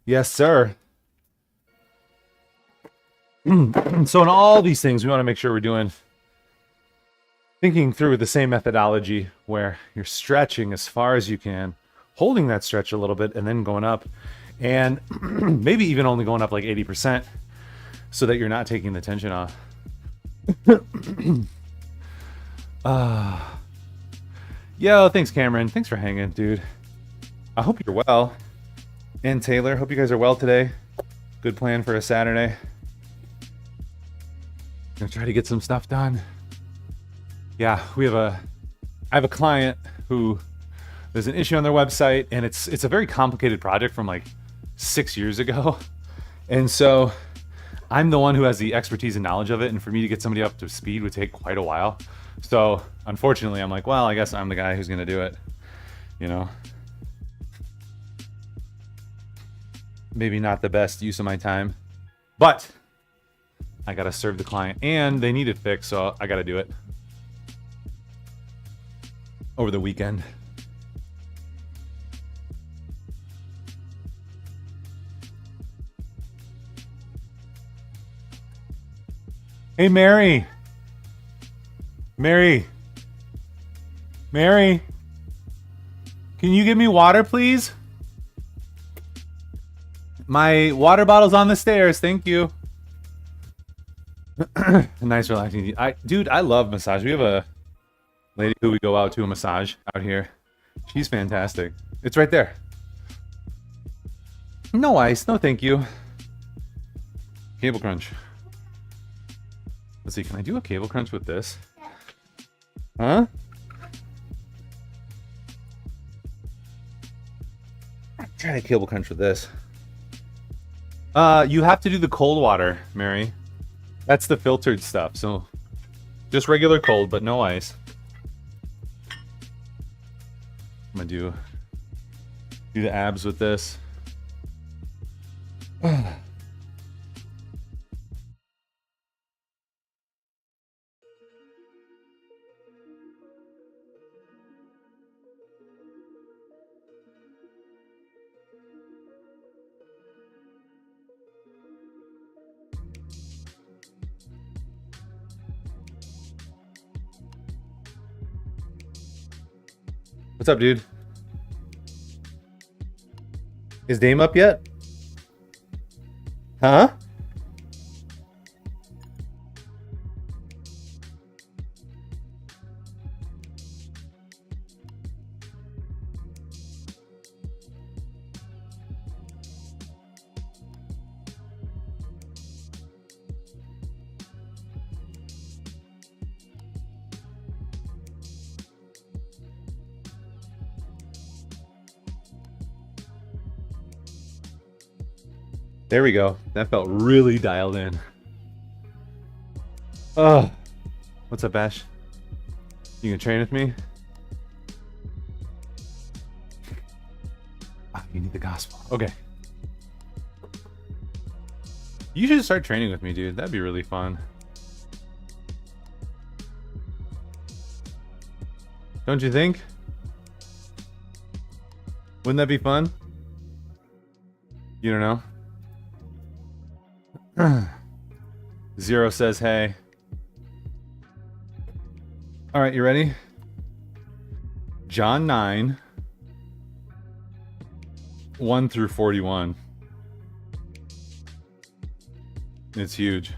Yes, sir. So in all these things, we want to make sure we're thinking through the same methodology where you're stretching as far as you can, holding that stretch a little bit, and then going up, and maybe even only going up 80% so that you're not taking the tension off. Yo, thanks, Cameron. Thanks for hanging, dude. I hope you're well. And Taylor, hope you guys are well today. Good plan for a Saturday. Gonna try to get some stuff done. Yeah, I have a client who there's an issue on their website, and it's a very complicated project from 6 years ago. And so I'm the one who has the expertise and knowledge of it, and for me to get somebody up to speed would take quite a while. So unfortunately, I'm well, I guess I'm the guy who's gonna do it, Maybe not the best use of my time, but I gotta serve the client, and they need it fixed, so I gotta do it over the weekend. Hey, Mary. Mary, can you give me water, please? My water bottle's on the stairs. Thank you. Nice relaxing. Dude, I love massage. We have a lady who we go out to a massage out here. She's fantastic. It's right there. No ice. No thank you. Cable crunch. Let's see. Can I do a cable crunch with this? Huh? Try a cable crunch with this. You have to do the cold water, Mary. That's the filtered stuff. So just regular cold, but no ice. I'm gonna do the abs with this. What's up, dude? Is Dame up yet? Huh? There we go. That felt really dialed in. Oh, what's up, Ash? You can train with me? You need the gospel. Okay. You should start training with me, dude. That'd be really fun. Don't you think? Wouldn't that be fun? You don't know? Zero says hey. All right, you ready? John 9, 1 through 41. It's huge.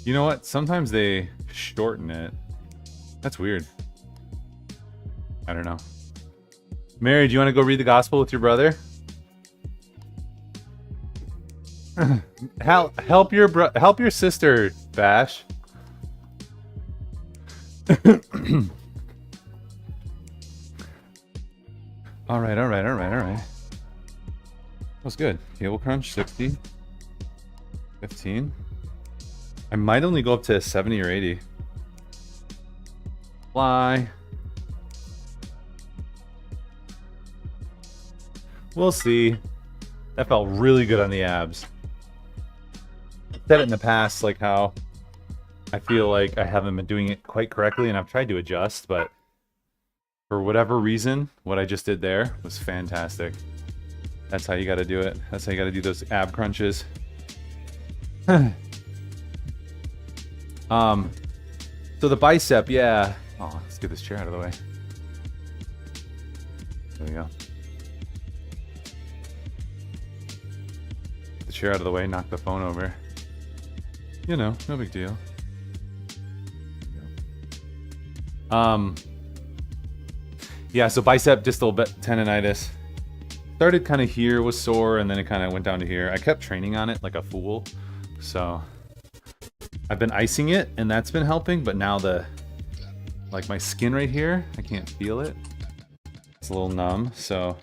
You know what? Sometimes they shorten it. That's weird. I don't know. Mary, do you want to go read the gospel with your brother? Help your sister, Bash. All right. That's good. Cable crunch 60, 15. I might only go up to 70 or 80. Fly. We'll see. That felt really good on the abs. Said it in the past, like how I feel like I haven't been doing it quite correctly, and I've tried to adjust, but for whatever reason, what I just did there was fantastic. That's how you got to do it. That's how you got to do those ab crunches. So the bicep, yeah. Oh, let's get this chair out of the way. There we go. Get the chair out of the way, knock the phone over. You know, no big deal. Yeah, so bicep distal tendonitis. Started kind of here, was sore, and then it kind of went down to here. I kept training on it like a fool. So I've been icing it, and that's been helping, but now like my skin right here, I can't feel it. It's a little numb, so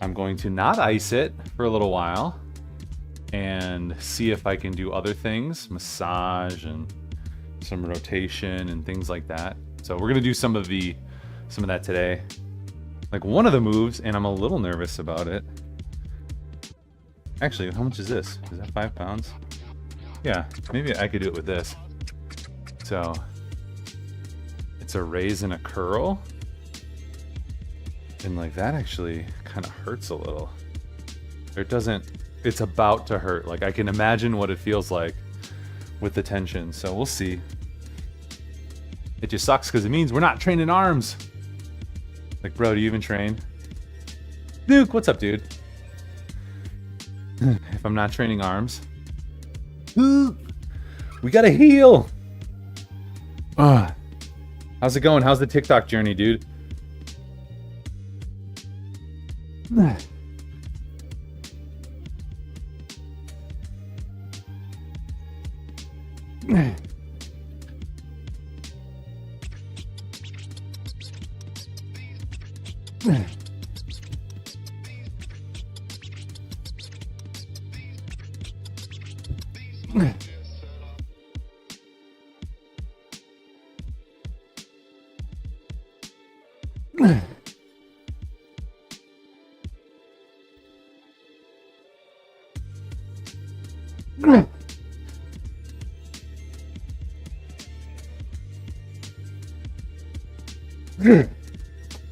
I'm going to not ice it for a little while and see if I can do other things, massage and some rotation and things like that. So we're gonna do some of that today. Like one of the moves, and I'm a little nervous about it. Actually, how much is this? Is that 5 pounds? Yeah, maybe I could do it with this. So it's a raise and a curl. And like that actually kind of hurts a little. It doesn't, it's about to hurt. Like I can imagine what it feels like with the tension. So we'll see. It just sucks because it means we're not training arms. Like, bro, do you even train? Duke, what's up, dude? If I'm not training arms, we gotta heal. How's it going? How's the TikTok journey, dude?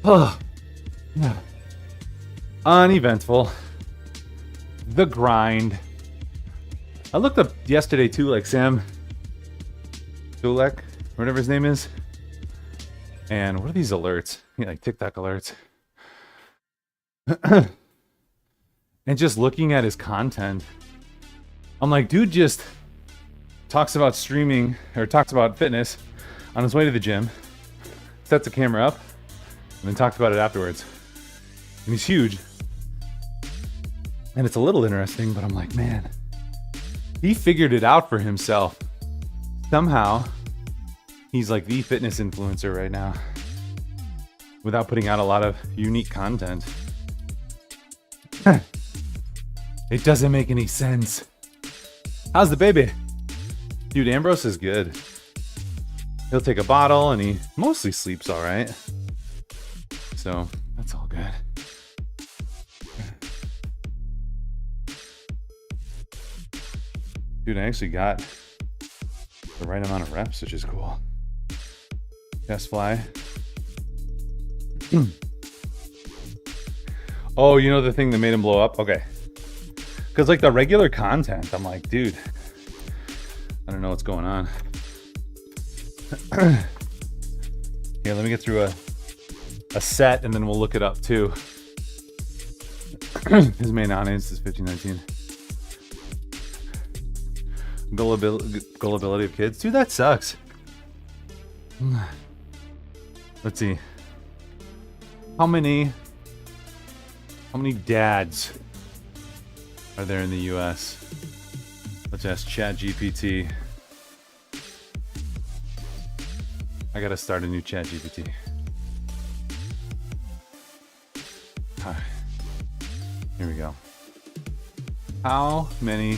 Oh. Uneventful. The grind. I looked up yesterday too, like Sam Dulek, whatever his name is. And what are these alerts? Yeah, like TikTok alerts. And just looking at his content, I'm like, dude just talks about streaming or talks about fitness on his way to the gym, sets the camera up, and then talks about it afterwards. And he's huge. And it's a little interesting, but I'm like, man, he figured it out for himself. Somehow, he's like the fitness influencer right now without putting out a lot of unique content. It doesn't make any sense. How's the baby? Dude, Ambrose is good. He'll take a bottle and he mostly sleeps all right. So that's all good. Dude, I actually got the right amount of reps, which is cool. Chest fly. Oh, you know the thing that made him blow up? Okay. Because like the regular content, I'm like, dude, I don't know what's going on. Here, let me get through a set and then we'll look it up too. His main audience is 15-19. Gullibility of kids. Dude, that sucks. Let's see. How many dads are there in the US? Let's ask ChatGPT. I gotta start a new ChatGPT. Alright. Here we go. How many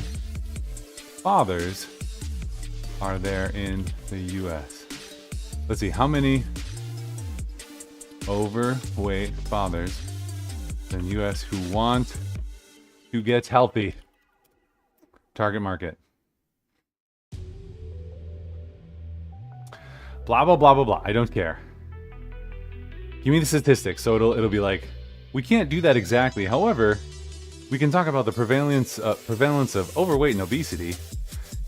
fathers are there in the US? Let's see, how many overweight fathers in the US who want to get healthy? Target market. Blah, blah, blah, blah, blah. I don't care. Give me the statistics. So it'll be like, we can't do that exactly. However, we can talk about the prevalence of overweight and obesity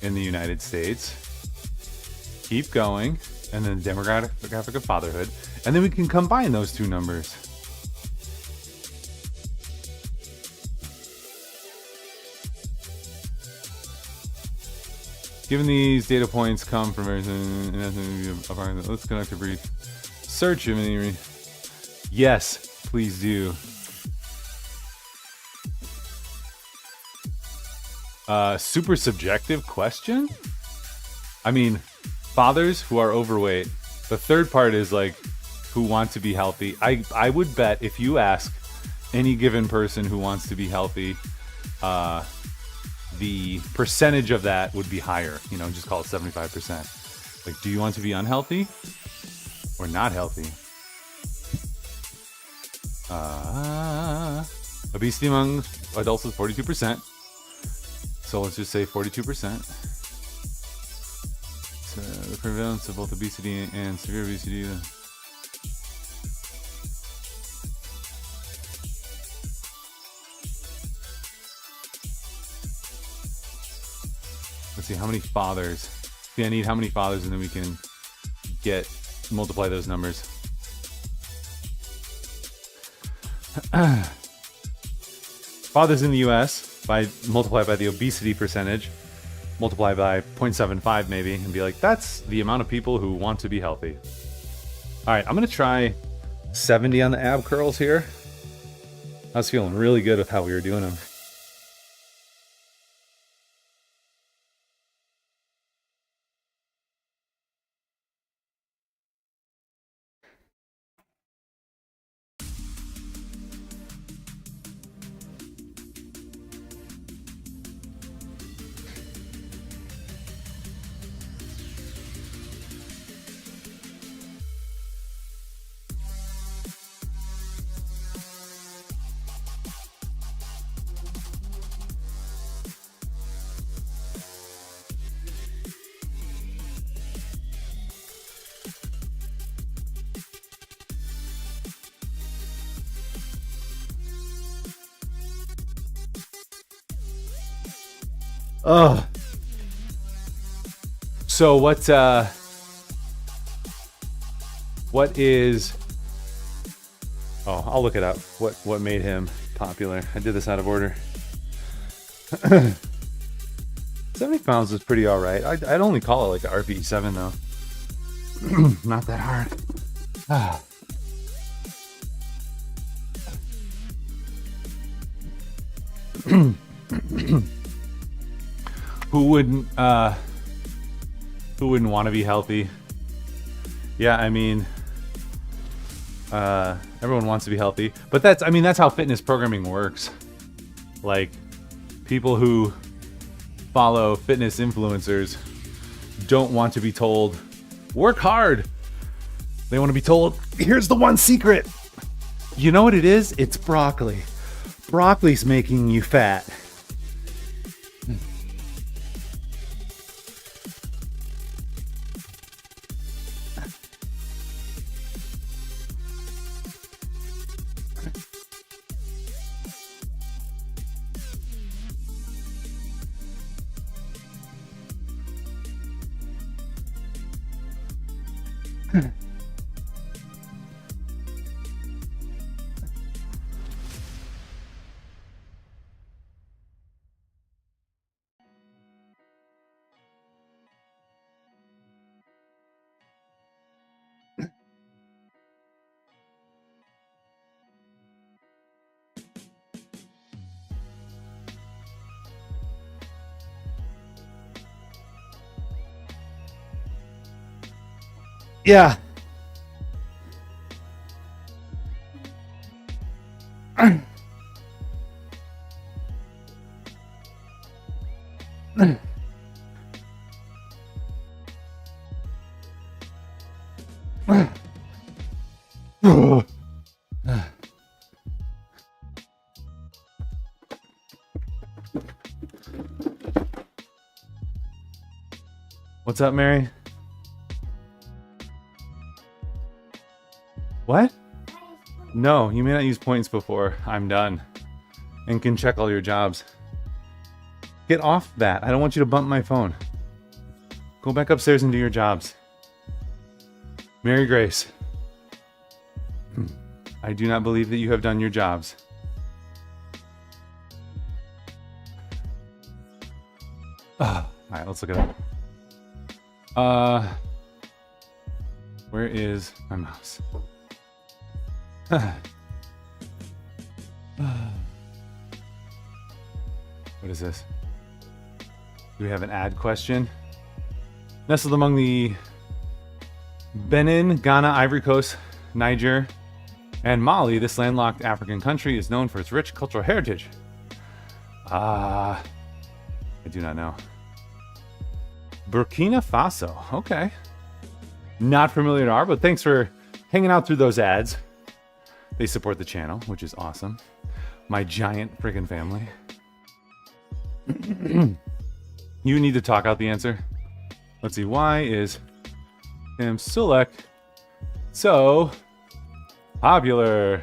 in the United States. Keep going. And then the demographic of fatherhood. And then we can combine those two numbers. Given these data points come from let's conduct a brief search. Yes, please do. Super subjective question? I mean, fathers who are overweight. The third part is like, who want to be healthy. I would bet if you ask any given person who wants to be healthy, the percentage of that would be higher. You know, just call it 75%. Like, do you want to be unhealthy or not healthy? Obesity among adults is 42%. So let's just say 42%. So the prevalence of both obesity and severe obesity. Let's see, how many fathers? See, I need how many fathers, and then we can get multiply those numbers. Fathers in the US, multiply by the obesity percentage, multiply by 0.75 maybe, and be like, that's the amount of people who want to be healthy. All right, I'm gonna try 70 on the ab curls here. I was feeling really good with how we were doing them. Oh. So what is... Oh, I'll look it up. What made him popular? I did this out of order. 70 pounds is pretty all right. I'd only call it like an RPE7 though. Not that hard. Ah. Who wouldn't want to be healthy? Yeah, I mean, everyone wants to be healthy, but that's how fitness programming works. Like, people who follow fitness influencers don't want to be told, work hard. They want to be told, here's the one secret. You know what it is? It's broccoli. Broccoli's making you fat. Yeah. What's up, Mary? What? No, you may not use points before I'm done and can check all your jobs. Get off that. I don't want you to bump my phone. Go back upstairs and do your jobs. Mary Grace, I do not believe that you have done your jobs. All right, let's look it up. Where is my mouse? What is this? Do we have an ad question? Nestled among the Benin, Ghana, Ivory Coast, Niger, and Mali, this landlocked African country is known for its rich cultural heritage. I do not know. Burkina Faso. Okay. Not familiar at all, but thanks for hanging out through those ads. They support the channel, which is awesome. My giant friggin' family. You need to talk out the answer. Let's see. Why is Tim Sulek so popular?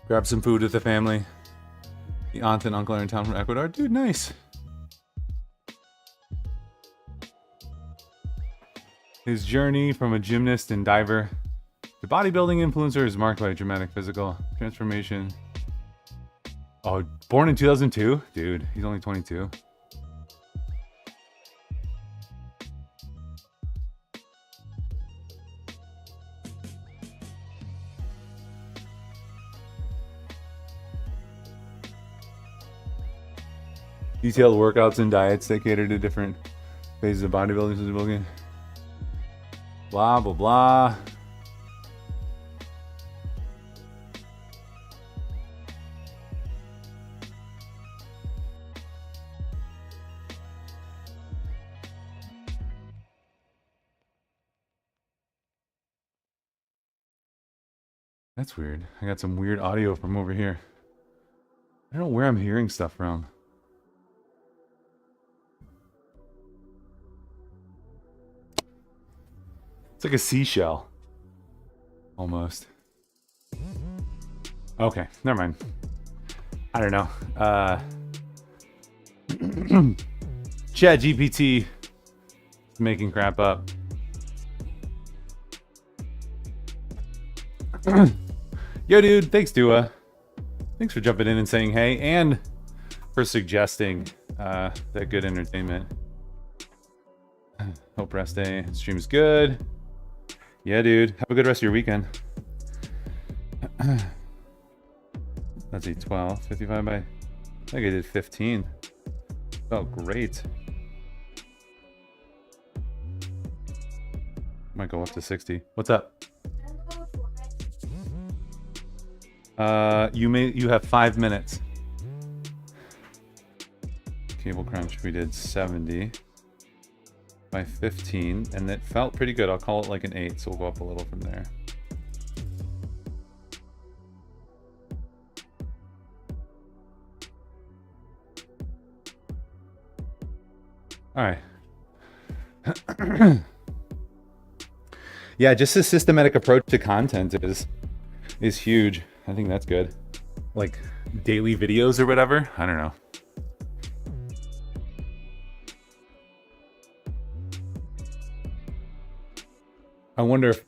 Grab some food with the family. The aunt and uncle are in town from Ecuador. Dude, nice. His journey from a gymnast and diver to bodybuilding influencer is marked by a dramatic physical transformation. Oh, born in 2002? Dude, he's only 22. Detailed workouts and diets that cater to different phases of bodybuilding. Blah, blah, blah. That's weird. I got some weird audio from over here. I don't know where I'm hearing stuff from. It's like a seashell. Almost. Okay, never mind. I don't know. ChatGPT is making crap up. Yo, dude, thanks, Dua. Thanks for jumping in and saying hey, and for suggesting that good entertainment. Hope rest day stream is good. Yeah, dude. Have a good rest of your weekend. Let's see, 12, 55 by... I think I did 15. Felt great. Might go up to 60. What's up? You have 5 minutes. Cable Crunch, we did 70 by 15, and it felt pretty good. I'll call it like an 8, so we'll go up a little from there. All right. Yeah, just a systematic approach to content is huge. I think that's good. Like daily videos or whatever. I don't know. I wonder if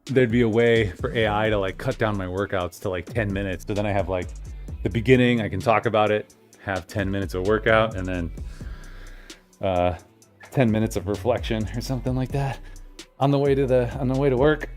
there'd be a way for AI to like cut down my workouts to like 10 minutes. So then I have like the beginning, I can talk about it, have 10 minutes of workout, and then 10 minutes of reflection or something like that on the way to work.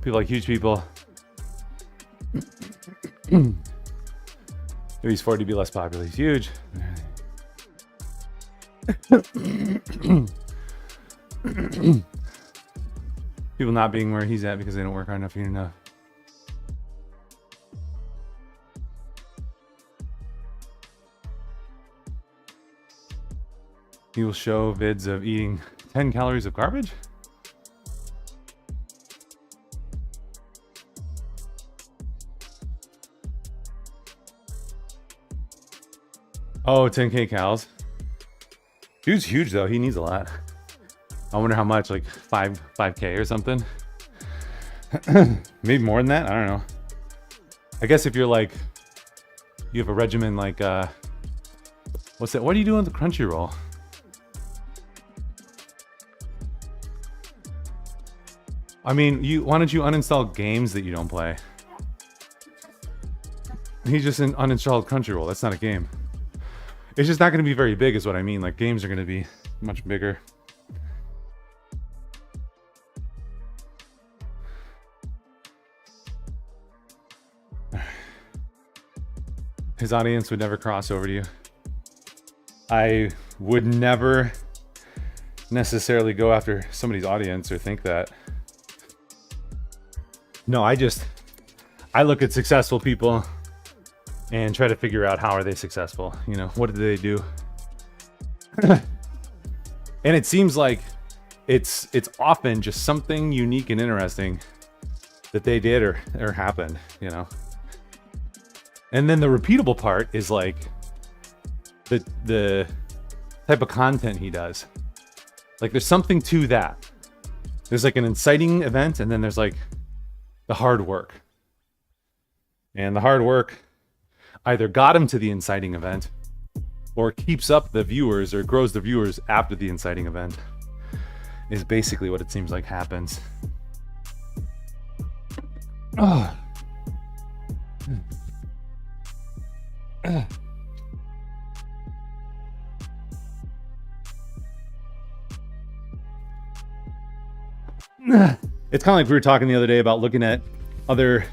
People like huge people. Maybe he's 40 to be less popular. He's huge. People not being where he's at because they don't work hard enough enough. He will show vids of eating 10 calories of garbage. Oh, 10K cows. Dude's huge though. He needs a lot. I wonder how much, like 5K or something. Maybe more than that. I don't know. I guess if you're like, you have a regimen like, what's that? What do you do on the Crunchyroll? I mean, why don't you uninstall games that you don't play? He just uninstalled Crunchyroll. That's not a game. It's just not going to be very big is what I mean. Like games are going to be much bigger. His audience would never cross over to you. I would never necessarily go after somebody's audience or think that. No, I look at successful people and try to figure out how are they successful. You know, what did they do? And it seems like it's often just something unique and interesting that they did or happened, you know. And then the repeatable part is like the type of content he does. Like there's something to that. There's like an inciting event, and then there's like the hard work. And the hard work either got him to the inciting event or keeps up the viewers or grows the viewers after the inciting event, is basically what it seems like happens. Oh. It's kind of like we were talking the other day about looking at other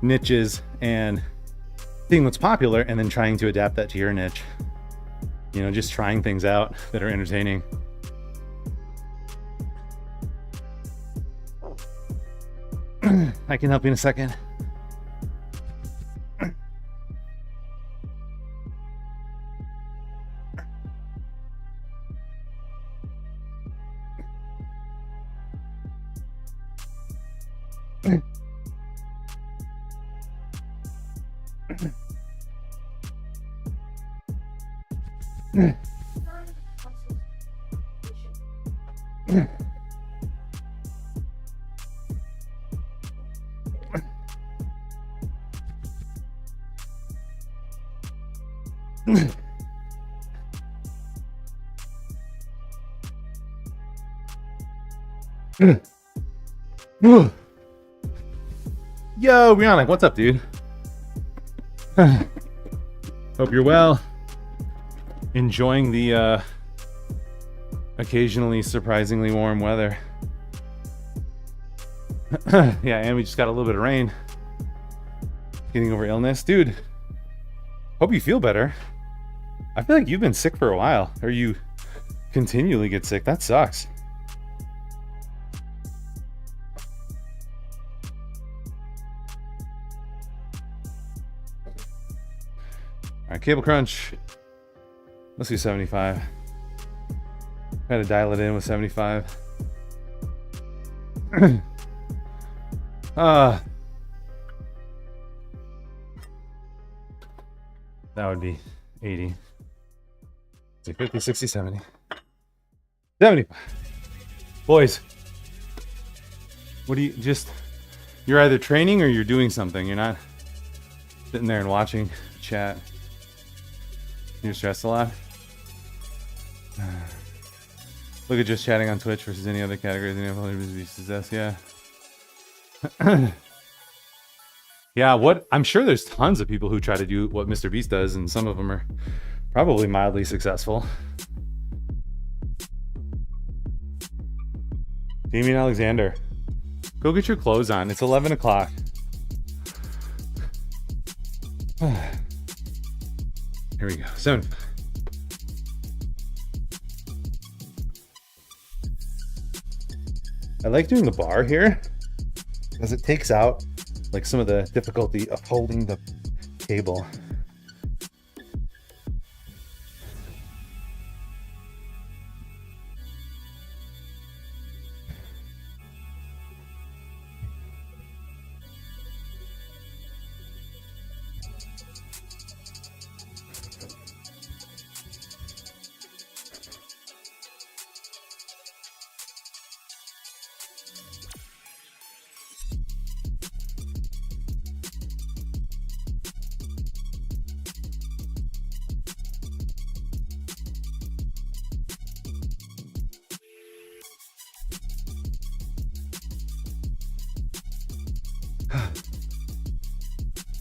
niches and seeing what's popular and then trying to adapt that to your niche. You know, just trying things out that are entertaining. I can help you in a second. Yo, Bionic, what's up, dude? Hope you're well. Enjoying the occasionally surprisingly warm weather. Yeah, and we just got a little bit of rain. Getting over illness. Dude, hope you feel better. I feel like you've been sick for a while, or you continually get sick. That sucks. All right, cable crunch. Let's do 75. Try to dial it in with 75. That would be 80. Say 50, 60, 70. 75. Boys, what do you you're either training or you're doing something. You're not sitting there and watching chat. You're stressed a lot. Look at just chatting on Twitch versus any other categories. Any other beasts, yeah. Yeah, I'm sure there's tons of people who try to do what Mr. Beast does, and some of them are probably mildly successful. Damien Alexander, go get your clothes on. It's 11 o'clock. Here we go. 7. I like doing the bar here because it takes out like some of the difficulty of holding the cable.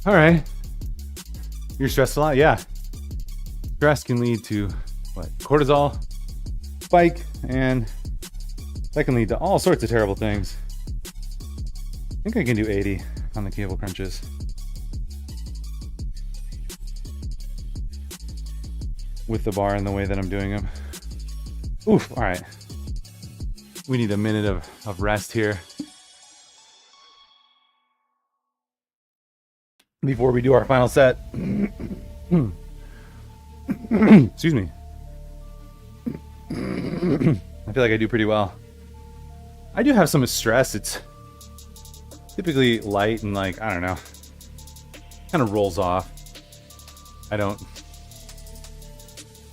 All right. You're stressed a lot? Yeah. Stress can lead to what? Cortisol spike, and that can lead to all sorts of terrible things. I think I can do 80 on the cable crunches. with the bar in the way that I'm doing them. Oof, all right. We need a minute of rest here before we do our final set. Excuse me. I feel like I do pretty well. I do have some stress. It's typically light and like, I don't know, kind of rolls off. I don't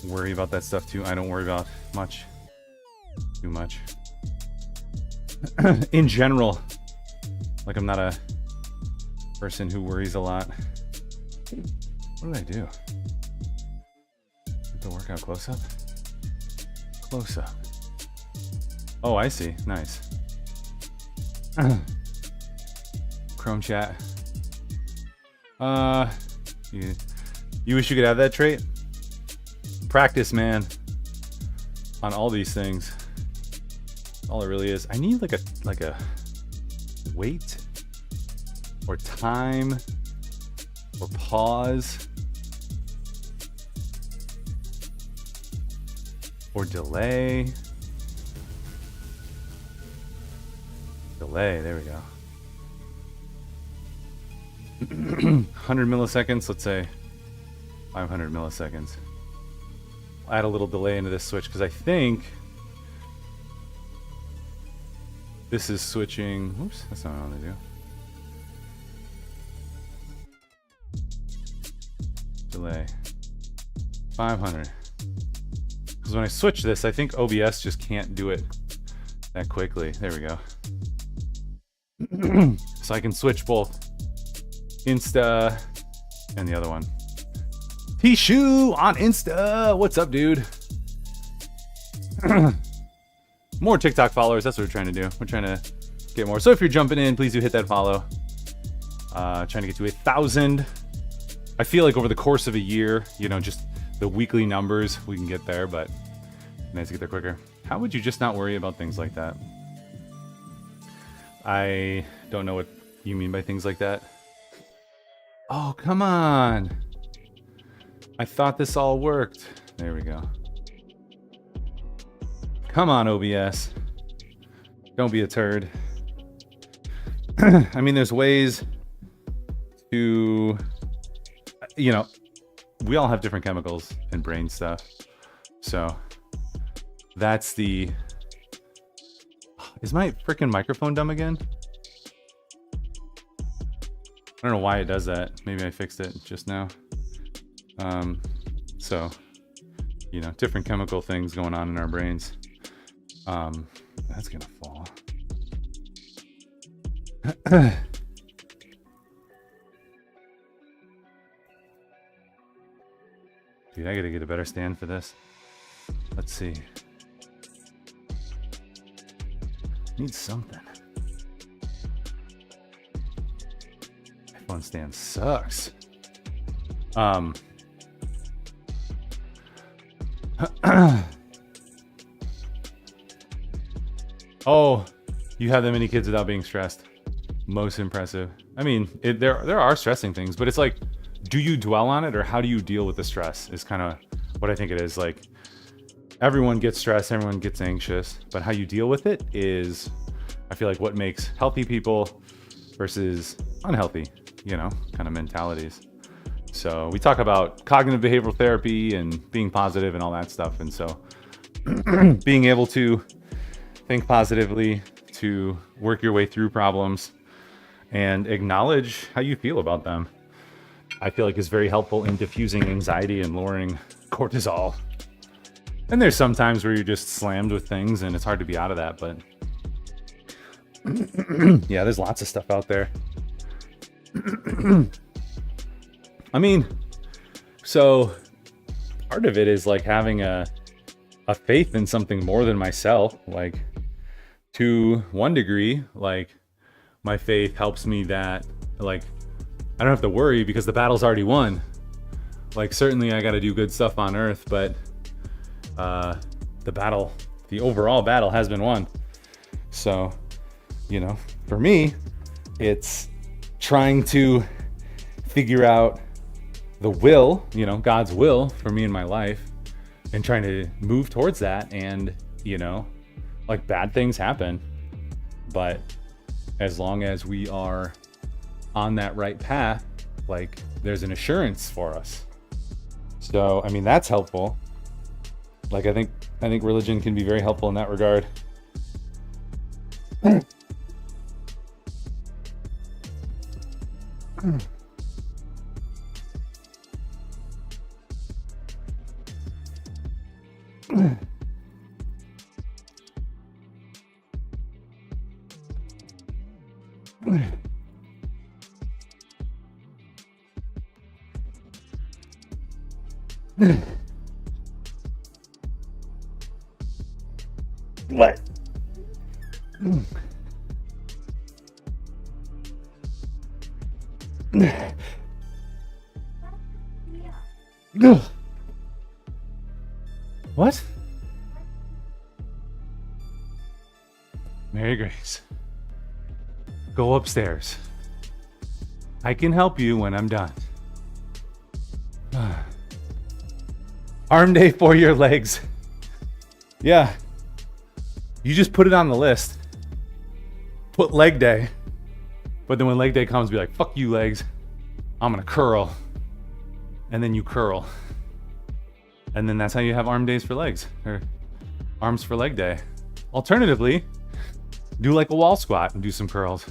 worry about that stuff too. I don't worry about too much. In general, like I'm not a person who worries a lot. What did I do? Did the workout close up? Close up. Oh, I see. Nice. Chrome chat. You wish you could have that trait? Practice, man. On all these things. All it really is. I need like a wait or time or pause or delay. There we go. 100 milliseconds, let's say 500 milliseconds. I'll add a little delay into this switch because I think this is switching. Oops, that's not what I want to do. Delay 500. Because when I switch this, I think OBS just can't do it that quickly. There we go. So I can switch both Insta and the other one. Tishu on Insta. What's up, dude? More TikTok followers. That's what we're trying to do. We're trying to get more. So if you're jumping in, please do hit that follow. Trying to get to 1,000. I feel like over the course of a year, you know, just the weekly numbers, we can get there, but nice to get there quicker. How would you just not worry about things like that? I don't know what you mean by things like that. Oh, come on. I thought this all worked. There we go. Come on, OBS. Don't be a turd. I mean, there's ways to, you know, we all have different chemicals and brain stuff. So that's the... Is my freaking microphone dumb again? I don't know why it does that. Maybe I fixed it just now. So, you know, different chemical things going on in our brains. That's gonna fall. Dude, I gotta get a better stand for this. Let's see. Need something. iPhone stand sucks. Oh, you have that many kids without being stressed. Most impressive. I mean, there are stressing things, but it's like, do you dwell on it or how do you deal with the stress is kind of what I think it is. Like, everyone gets stressed, everyone gets anxious, but how you deal with it is, I feel like, what makes healthy people versus unhealthy, you know, kind of mentalities. So we talk about cognitive behavioral therapy and being positive and all that stuff. And so being able to think positively, to work your way through problems and acknowledge how you feel about them, I feel like is very helpful in diffusing anxiety and lowering cortisol. And there's some times where you're just slammed with things and it's hard to be out of that, but yeah, there's lots of stuff out there. I mean, so part of it is like having a faith in something more than myself. Like, to one degree, like, my faith helps me that, like, I don't have to worry because the battle's already won. Like, certainly I got to do good stuff on Earth, but the overall battle has been won. So, you know, for me, it's trying to figure out the will, you know, God's will for me in my life, and trying to move towards that. And, you know, like bad things happen, but as long as we are on that right path, like there's an assurance for us. So, I mean, that's helpful. Like, I think religion can be very helpful in that regard. What? What? Mary Grace, go upstairs. I can help you when I'm done. Arm day for your legs. Yeah. You just put it on the list. Put leg day. But then when leg day comes, be like, fuck you, legs. I'm gonna curl. And then you curl. And then that's how you have arm days for legs. Or arms for leg day. Alternatively, do like a wall squat and do some curls.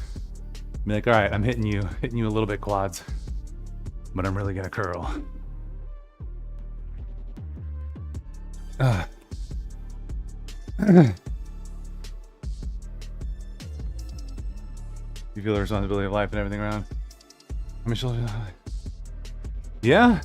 Be like, all right, I'm hitting you a little bit quads. But I'm really gonna curl. You feel the responsibility of life and everything around. I mean, yeah.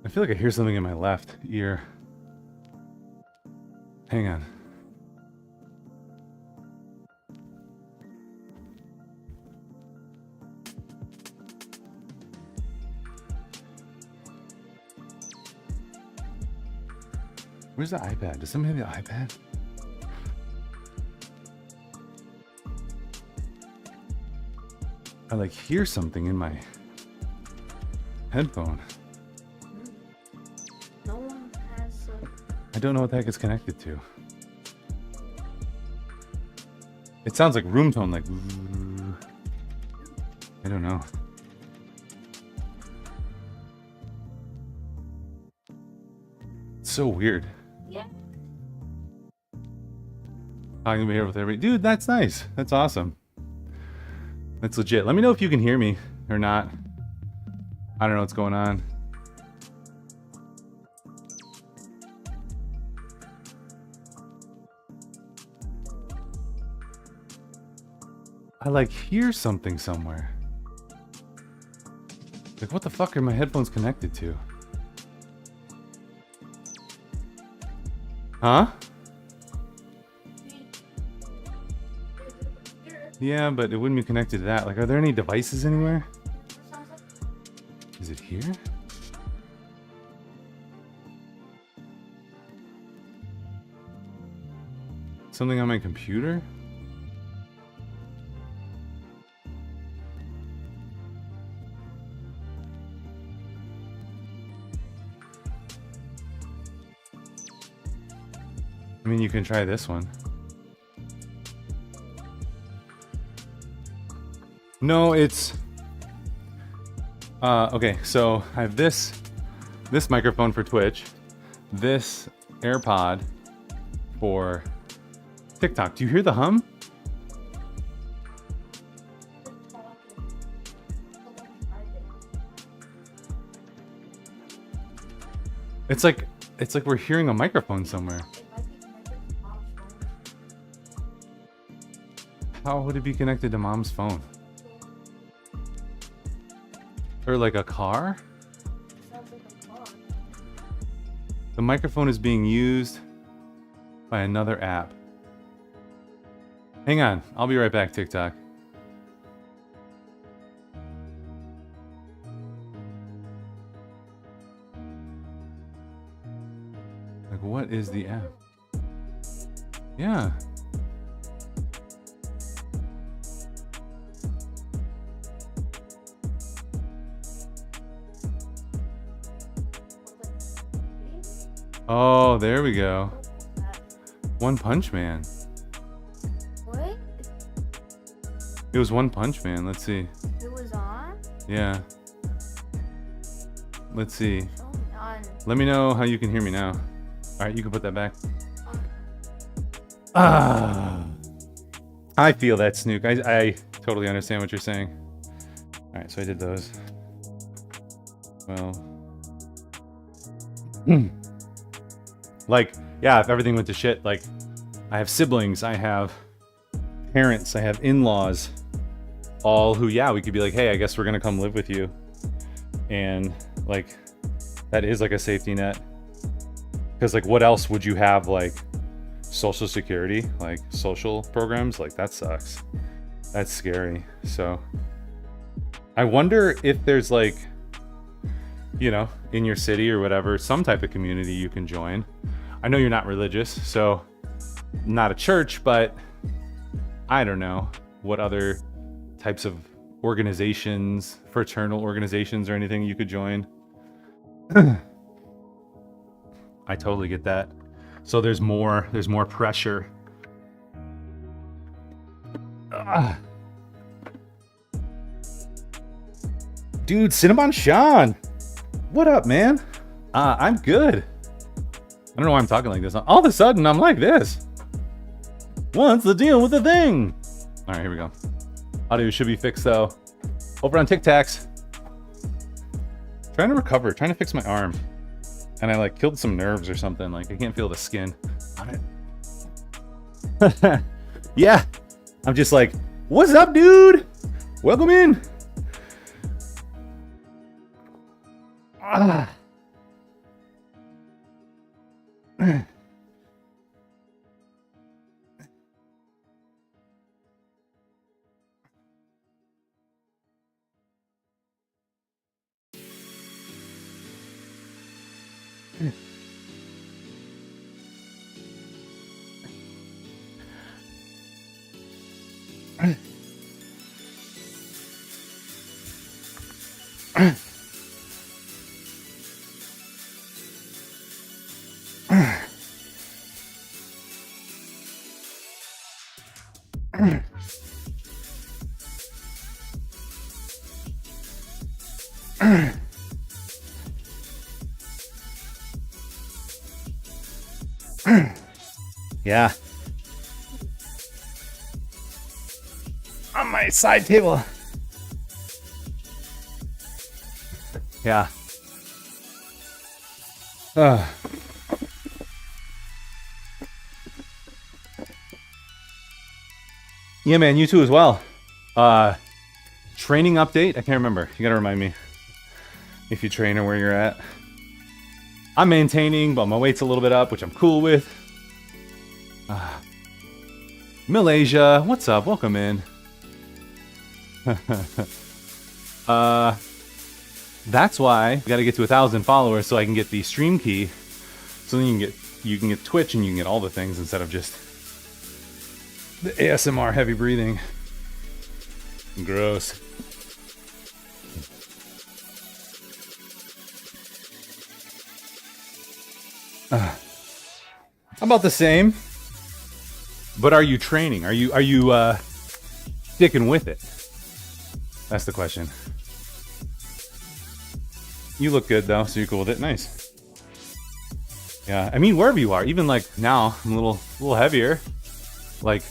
I feel like I hear something in my left ear. Hang on. Where's the iPad? Does somebody have the iPad? I like hear something in my headphone. No one has I don't know what the heck it's connected to. It sounds like room tone, like I don't know. It's so weird. Yeah. I'm gonna be here with everybody. Dude, that's nice. That's awesome. That's legit. Let me know if you can hear me or not. I don't know what's going on. I like hear something somewhere. Like, what the fuck are my headphones connected to? Huh? Yeah, but it wouldn't be connected to that. Like, are there any devices anywhere? Is it here? Something on my computer? I mean, you can try this one. No, it's... okay, so I have this microphone for Twitch, this AirPod for TikTok. Do you hear the hum? It's like we're hearing a microphone somewhere. How would it be connected to mom's phone? Or like a car? The microphone is being used by another app. Hang on, I'll be right back, TikTok. what is the app? Yeah. Oh, there we go. One Punch Man. What? It was One Punch Man. Let's see. It was on? Yeah. Let's see. It's only on. Let me know how you can hear me now. All right, you can put that back. Ah. I feel that, Snook. I totally understand what you're saying. All right, so I did those. Well. Like, yeah, if everything went to shit, like, I have siblings, I have parents, I have in-laws, all who, yeah, we could be like, hey, I guess we're gonna come live with you. And, like, that is like a safety net. Because, like, what else would you have, like, Social Security, like, social programs? Like, that sucks. That's scary. So, I wonder if there's, like, you know, in your city or whatever, some type of community you can join. I know you're not religious, so not a church, but I don't know what other types of organizations, fraternal organizations or anything you could join. I totally get that. So there's more pressure. Dude, Cinnabon Sean. What up, man? I'm good. I don't know why I'm talking like this. All of a sudden, I'm like this. What's the deal with the thing? All right, here we go. Audio should be fixed, though. Over on Tic Tacs. Trying to recover, trying to fix my arm. And I, like, killed some nerves or something. Like, I can't feel the skin on it. Yeah. I'm just like, what's up, dude? Welcome in. Ah. Yeah. On my side table. Yeah. Yeah, man, you too as well. Training update? I can't remember. You gotta remind me if you train or where you're at. I'm maintaining, but my weight's a little bit up, which I'm cool with. Malaysia, what's up? Welcome in. That's why we gotta get to 1,000 followers so I can get the stream key. So then you can get Twitch and you can get all the things instead of just the ASMR heavy breathing. Gross. About the same. But are you training? Are you sticking with it? That's the question. You look good though, so you're cool with it. Nice. Yeah, I mean wherever you are, even like now, I'm a little heavier. Like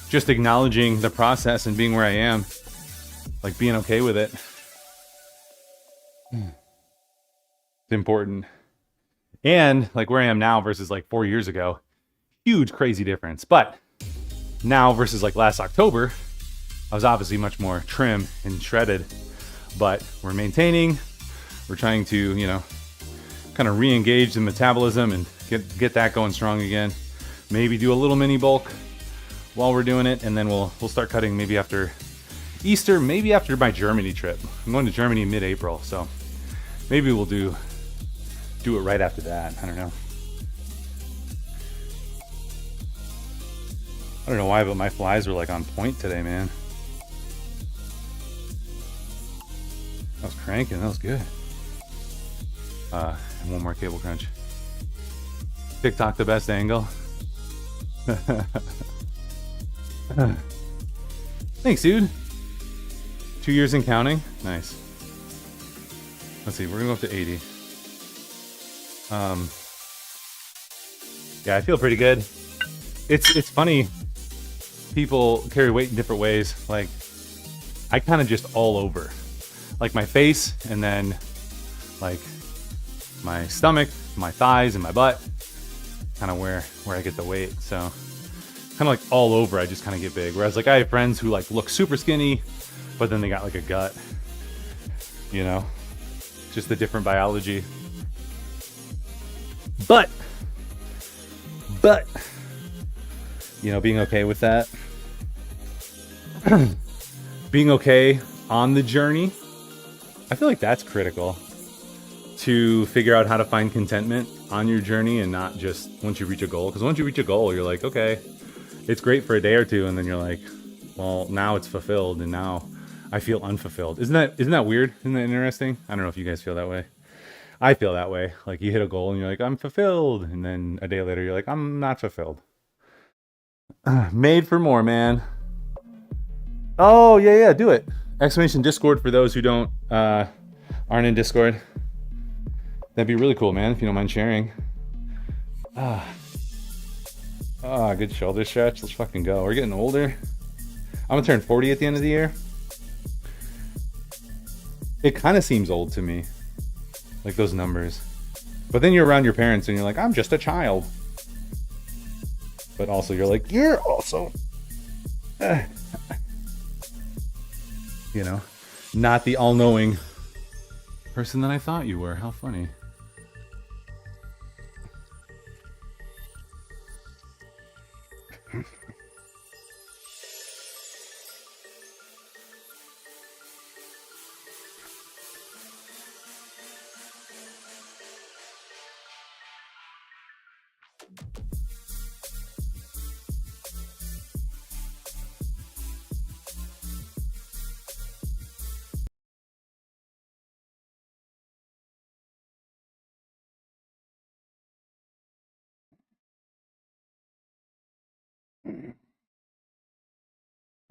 just acknowledging the process and being where I am, like being okay with it. It's important. And like where I am now versus like 4 years ago, huge crazy difference. But now versus like last October, I was obviously much more trim and shredded, but we're maintaining. We're trying to, you know, kind of re-engage the metabolism and get that going strong again. Maybe do a little mini bulk while we're doing it, and then we'll start cutting maybe after Easter, maybe after my Germany trip. I'm going to Germany mid-April, so maybe we'll do it right after that. I don't know. I don't know why, but my flies were like on point today, man. That was cranking. That was good. And one more cable crunch. TikTok, the best angle. Thanks, dude. 2 years and counting. Nice. Let's see. We're gonna go up to 80. Yeah, I feel pretty good. It's funny. People carry weight in different ways. Like, I kind of just all over. Like my face, and then like my stomach, my thighs, and my butt. Kind of where I get the weight. So kind of like all over, I just kind of get big. Whereas like I have friends who like look super skinny, but then they got like a gut. You know, just the different biology. But you know, being okay with that. Being okay on the journey. I feel like that's critical to figure out how to find contentment on your journey and not just once you reach a goal. Because once you reach a goal, you're like, okay, it's great for a day or two, and then you're like, well, now it's fulfilled, and now I feel unfulfilled. Isn't that weird? Isn't that interesting? I don't know if you guys feel that way. I feel that way. Like you hit a goal and you're like, I'm fulfilled, and then a day later you're like, I'm not fulfilled. Made for more, man. Oh yeah, do it. Exclamation Discord for those who aren't in Discord. That'd be really cool, man, if you don't mind sharing. Good shoulder stretch. Let's fucking go. We're getting older. I'm gonna turn 40 at the end of the year. It kind of seems old to me, like those numbers. But then you're around your parents and you're like, I'm just a child. But also you're like, you're also, you know, not the all-knowing person that I thought you were. How funny.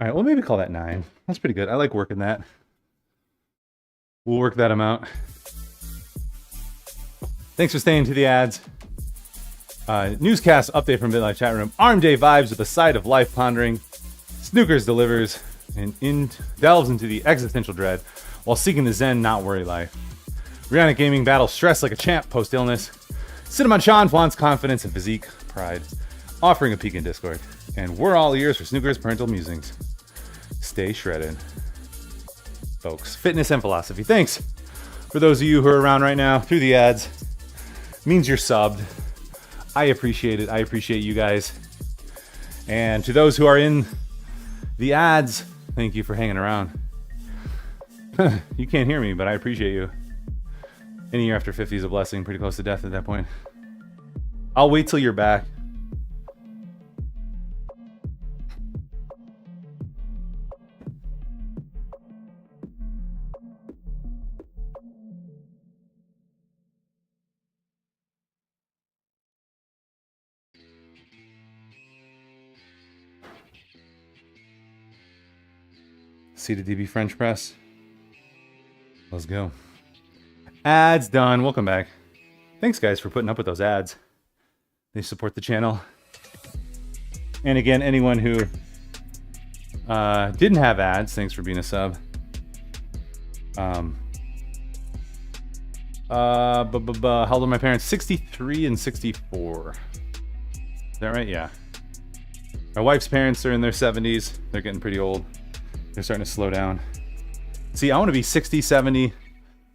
All right, well, maybe call that 9. That's pretty good. I like working that. We'll work that amount. Thanks for staying to the ads. Newscast update from BitLife chat room. Arm day vibes with a side of life pondering. Snookers delivers and delves into the existential dread while seeking the zen not worry life. Rihanna Gaming battles stress like a champ post illness. Cinnamon Sean flaunts confidence and physique pride, offering a peek in Discord. And we're all ears for Snooker's parental musings. Stay shredded, folks. Fitness and philosophy. Thanks for those of you who are around right now through the ads. Means you're subbed. I appreciate it. I appreciate you guys. And to those who are in the ads, thank you for hanging around. You can't hear me, but I appreciate you. Any year after 50 is a blessing. Pretty close to death at that point. I'll wait till you're back. See the DB French press. Let's go. Ads done. Welcome back. Thanks, guys, for putting up with those ads. They support the channel. And again, anyone who didn't have ads, thanks for being a sub. How old are my parents? 63 and 64. Is that right? Yeah. My wife's parents are in their 70s. They're getting pretty old. They're starting to slow down. See, I want to be 60, 70.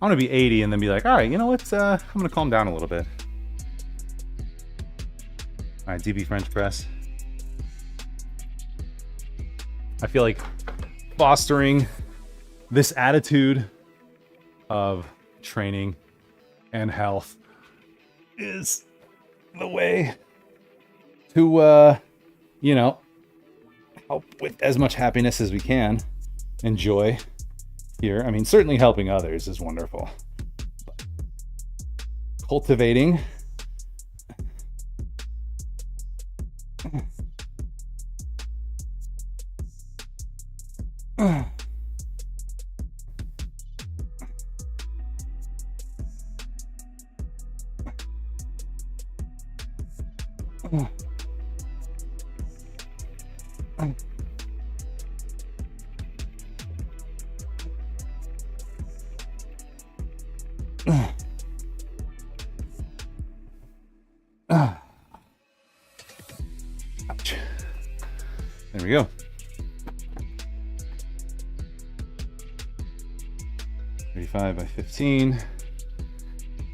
I want to be 80 and then be like, all right, you know what? I'm going to calm down a little bit. All right, DB French press. I feel like fostering this attitude of training and health is the way to, you know, help with as much happiness as we can. Enjoy here. I mean, certainly helping others is wonderful. But cultivating ouch. There we go. $35 by 15.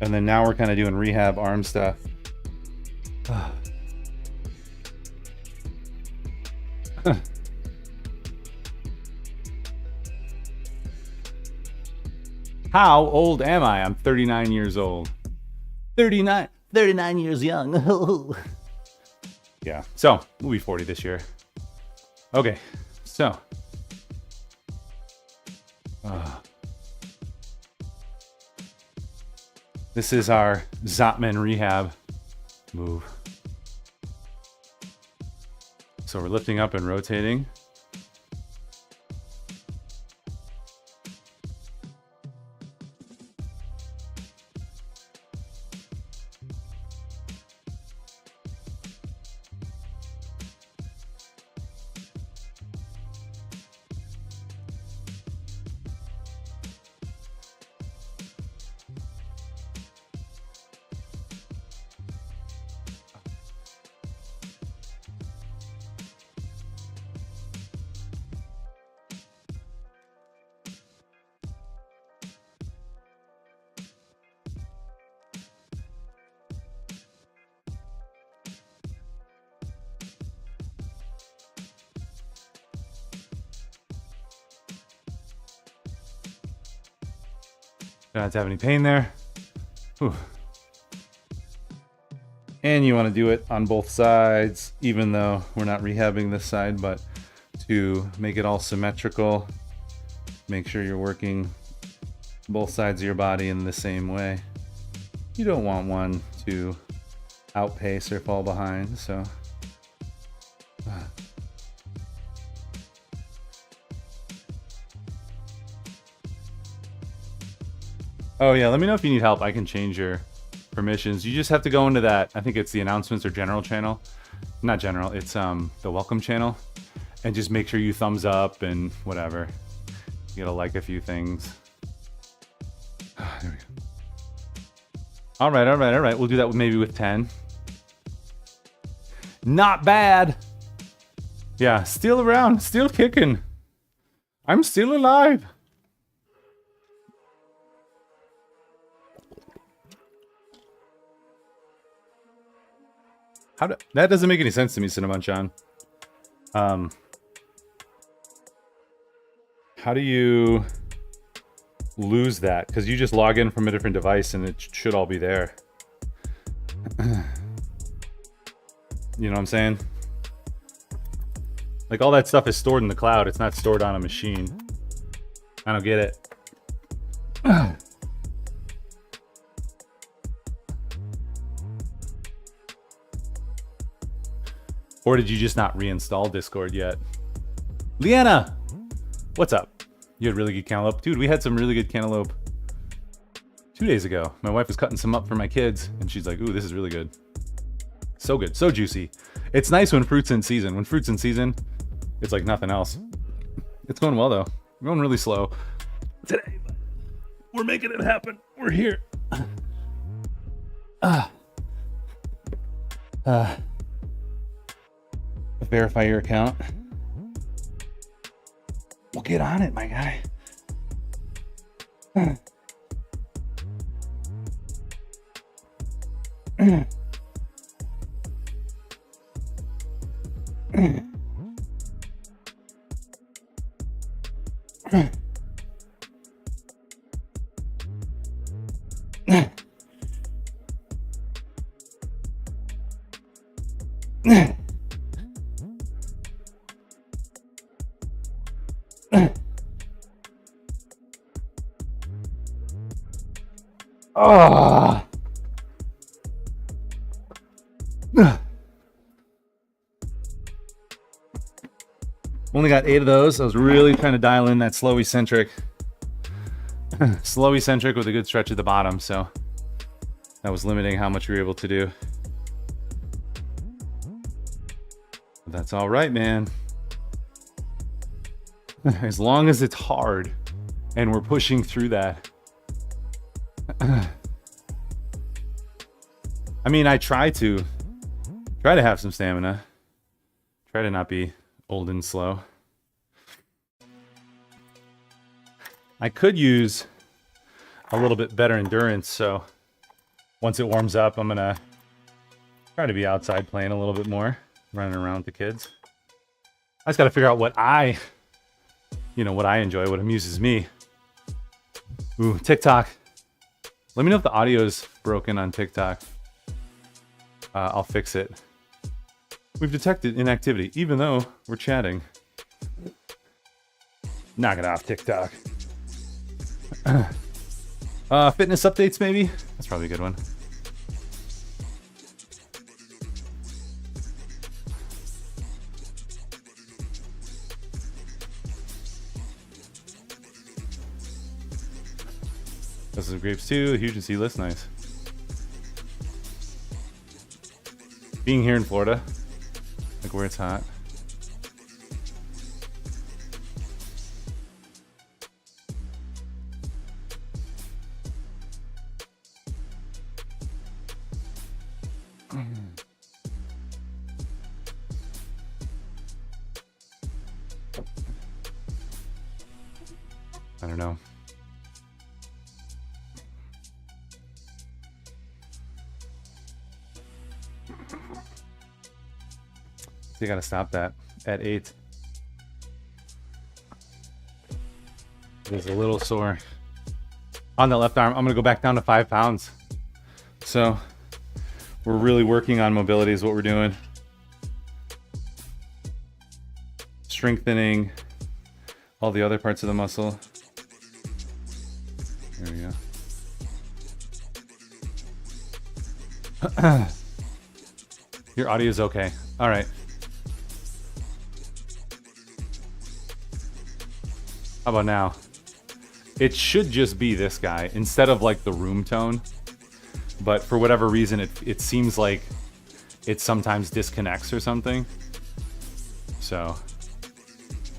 And then now we're kind of doing rehab arm stuff. How old am I? I'm 39 years old. 39 years young. Yeah, so we'll be 40 this year. Okay, so. This is our Zotman rehab move. So we're lifting up and rotating. Don't have to have any pain there. Whew. And you want to do it on both sides, even though we're not rehabbing this side, but to make it all symmetrical, make sure you're working both sides of your body in the same way. You don't want one to outpace or fall behind, so. Oh yeah, let me know if you need help. I can change your permissions. You just have to go into that, I think it's the announcements or general channel. Not general, it's the welcome channel. And just make sure you thumbs up and whatever. You gotta like a few things. There we go. All right. We'll do that maybe with 10. Not bad. Yeah, still around, still kicking. I'm still alive. That doesn't make any sense to me, Cinnamon-chan. How do you lose that? Because you just log in from a different device and it should all be there. You know what I'm saying? Like all that stuff is stored in the cloud. It's not stored on a machine. I don't get it. Or did you just not reinstall Discord yet? Leanna! What's up? You had really good cantaloupe? Dude, we had some really good cantaloupe 2 days ago. My wife was cutting some up for my kids, and she's like, ooh, this is really good. So good, so juicy. It's nice when fruit's in season. When fruit's in season, it's like nothing else. It's going well, though. We're going really slow today, but we're making it happen. We're here. Verify your account. Well, get on it, my guy. Oh. Only got 8 of those. I was really trying to dial in that slow eccentric. Slow eccentric with a good stretch at the bottom, so that was limiting how much we were able to do. But that's all right, man. As long as it's hard and we're pushing through that. I mean, I try to have some stamina. Try to not be old and slow. I could use a little bit better endurance, so once it warms up, I'm gonna try to be outside playing a little bit more, running around with the kids. I just gotta figure out what I enjoy, what amuses me. Ooh, TikTok. Let me know if the audio's broken on TikTok. I'll fix it. We've detected inactivity, even though we're chatting. Knock it off, TikTok. Fitness updates, maybe? That's probably a good one. This is grapes too. Huge and seedless, nice. Being here in Florida, like where it's hot. I don't know. You gotta stop that at 8. It is a little sore on the left arm. I'm gonna go back down to 5 pounds. So we're really working on mobility is what we're doing. Strengthening all the other parts of the muscle. There we go. Your audio is okay. All right. How about now? It should just be this guy instead of like the room tone. But for whatever reason, it seems like it sometimes disconnects or something. So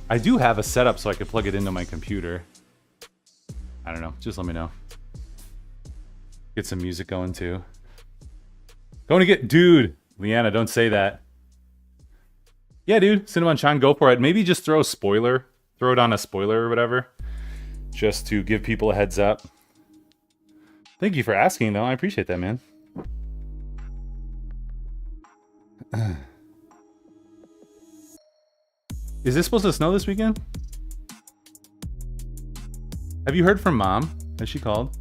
I do have a setup so I could plug it into my computer. I don't know. Just let me know. Get some music going too. Going to get... Dude! Leanna, don't say that. Yeah, dude. Cinnamon Chan, go for it. Maybe just throw a spoiler. Throw it on a spoiler or whatever. Just to give people a heads up. Thank you for asking, though. I appreciate that, man. Is this supposed to snow this weekend? Have you heard from Mom? Has she called?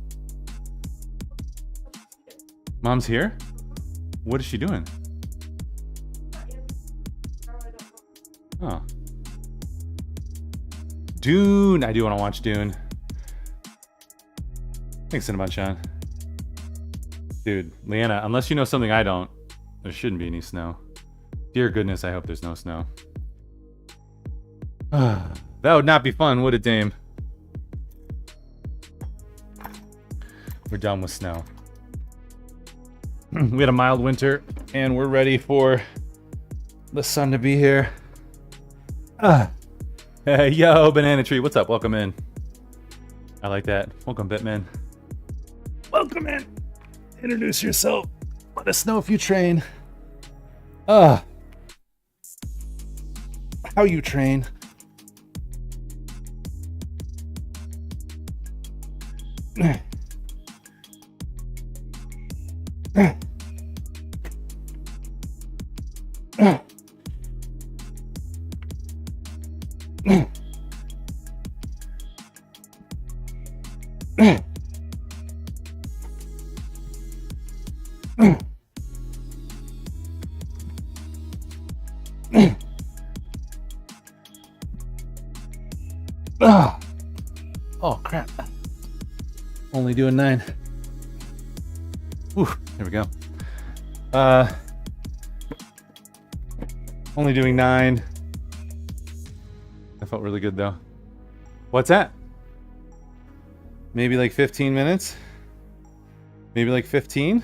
Mom's here? What is she doing? Oh. Dune! I do want to watch Dune. Thanks, Cinnamon Chan. Dude, Leanna, unless you know something I don't, there shouldn't be any snow. Dear goodness, I hope there's no snow. That would not be fun, would it, Dame? We're done with snow. We had a mild winter, and we're ready for the sun to be here. Hey, yo, Banana Tree, what's up? Welcome in. I like that. Welcome, Bitman. Welcome in. Introduce yourself. Let us know if you train. How you train. Oh crap. Only doing 9. Ooh, there we go. Only doing 9. That felt really good though. What's that? Maybe like 15 minutes? Maybe like 15?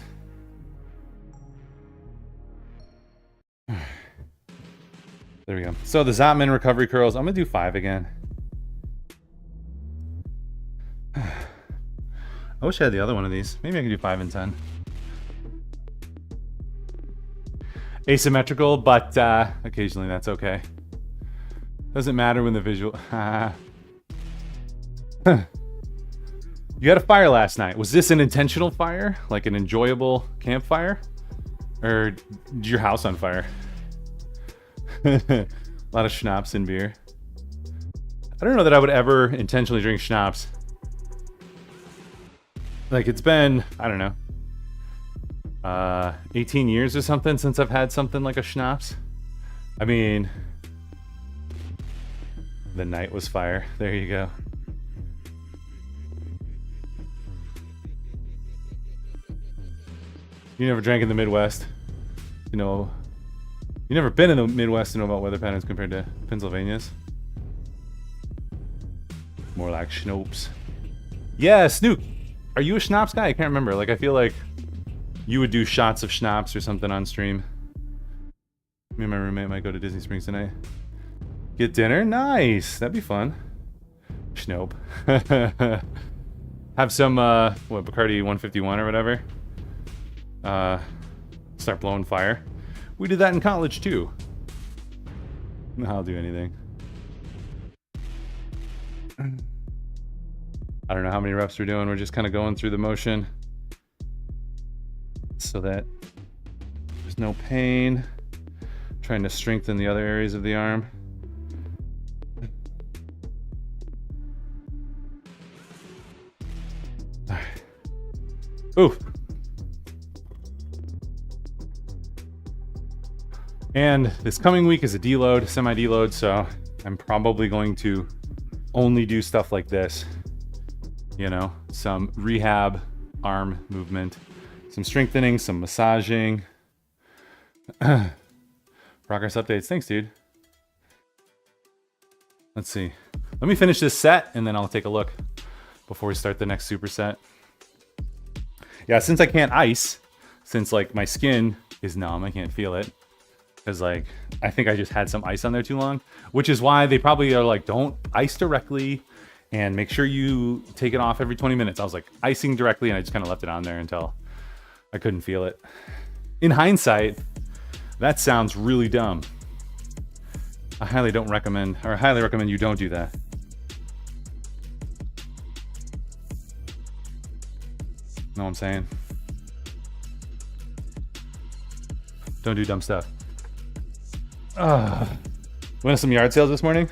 There we go. So the Zotman recovery curls, I'm gonna do 5 again. I wish I had the other one of these. Maybe I can do 5 and 10. Asymmetrical, but occasionally that's okay. Doesn't matter when the visual... You had a fire last night. Was this an intentional fire? Like an enjoyable campfire? Or did your house on fire? A lot of schnapps and beer. I don't know that I would ever intentionally drink schnapps. Like it's been, I don't know, 18 years or something since I've had something like a schnapps. I mean, the night was fire. There you go. You never drank in the Midwest. You know, you never been in the Midwest to know about weather patterns compared to Pennsylvania's. More like schnapps. Yeah, Snook. Are you a schnapps guy? I can't remember. Like, I feel like you would do shots of schnapps or something on stream. Me and my roommate might go to Disney Springs tonight. Get dinner? Nice. That'd be fun. Schnope. Have some, what, Bacardi 151 or whatever. Start blowing fire. We did that in college too. I'll do anything. I don't know how many reps we're doing. We're just kind of going through the motion so that there's no pain. Trying to strengthen the other areas of the arm. All right. Ooh. And this coming week is a deload, semi-deload, so I'm probably going to only do stuff like this. You know, some rehab arm movement, some strengthening, some massaging. Progress updates. Thanks, dude. Let's see. Let me finish this set and then I'll take a look before we start the next superset. Yeah, since I can't ice, since like my skin is numb, I can't feel it. Because like, I think I just had some ice on there too long, which is why they probably are like, don't ice directly and make sure you take it off every 20 minutes. I was like icing directly and I just kind of left it on there until I couldn't feel it. In hindsight, that sounds really dumb. I highly don't recommend, or I highly recommend you don't do that. Know what I'm saying? Don't do dumb stuff. Went to some yard sales this morning.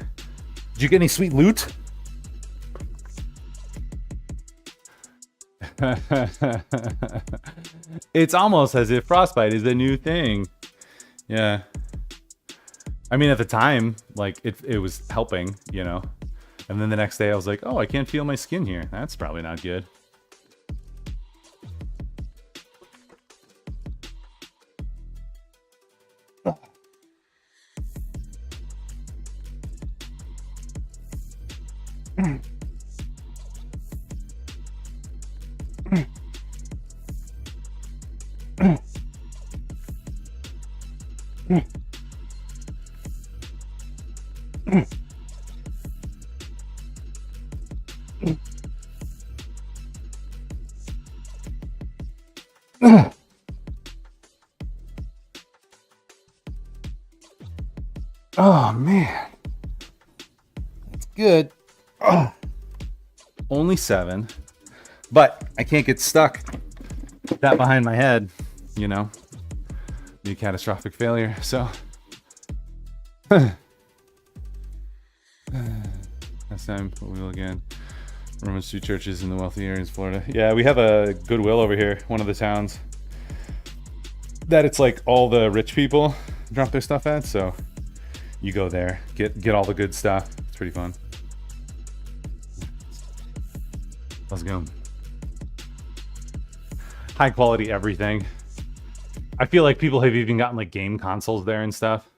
Did you get any sweet loot? It's almost as if frostbite is a new thing. Yeah. I mean, at the time, like it was helping, you know. And then the next day I was like, oh, I can't feel my skin here. That's probably not good. Oh man, that's good. Oh. Only 7, but I can't get stuck that behind my head, you know, be a catastrophic failure. So next time we will again. Roman street churches in the wealthy areas of Florida. Yeah, we have a Goodwill over here, one of the towns that it's like all the rich people drop their stuff at. So you go there, get all the good stuff. It's pretty fun. Let's go. high quality everything. I feel like people have even gotten like game consoles there and stuff.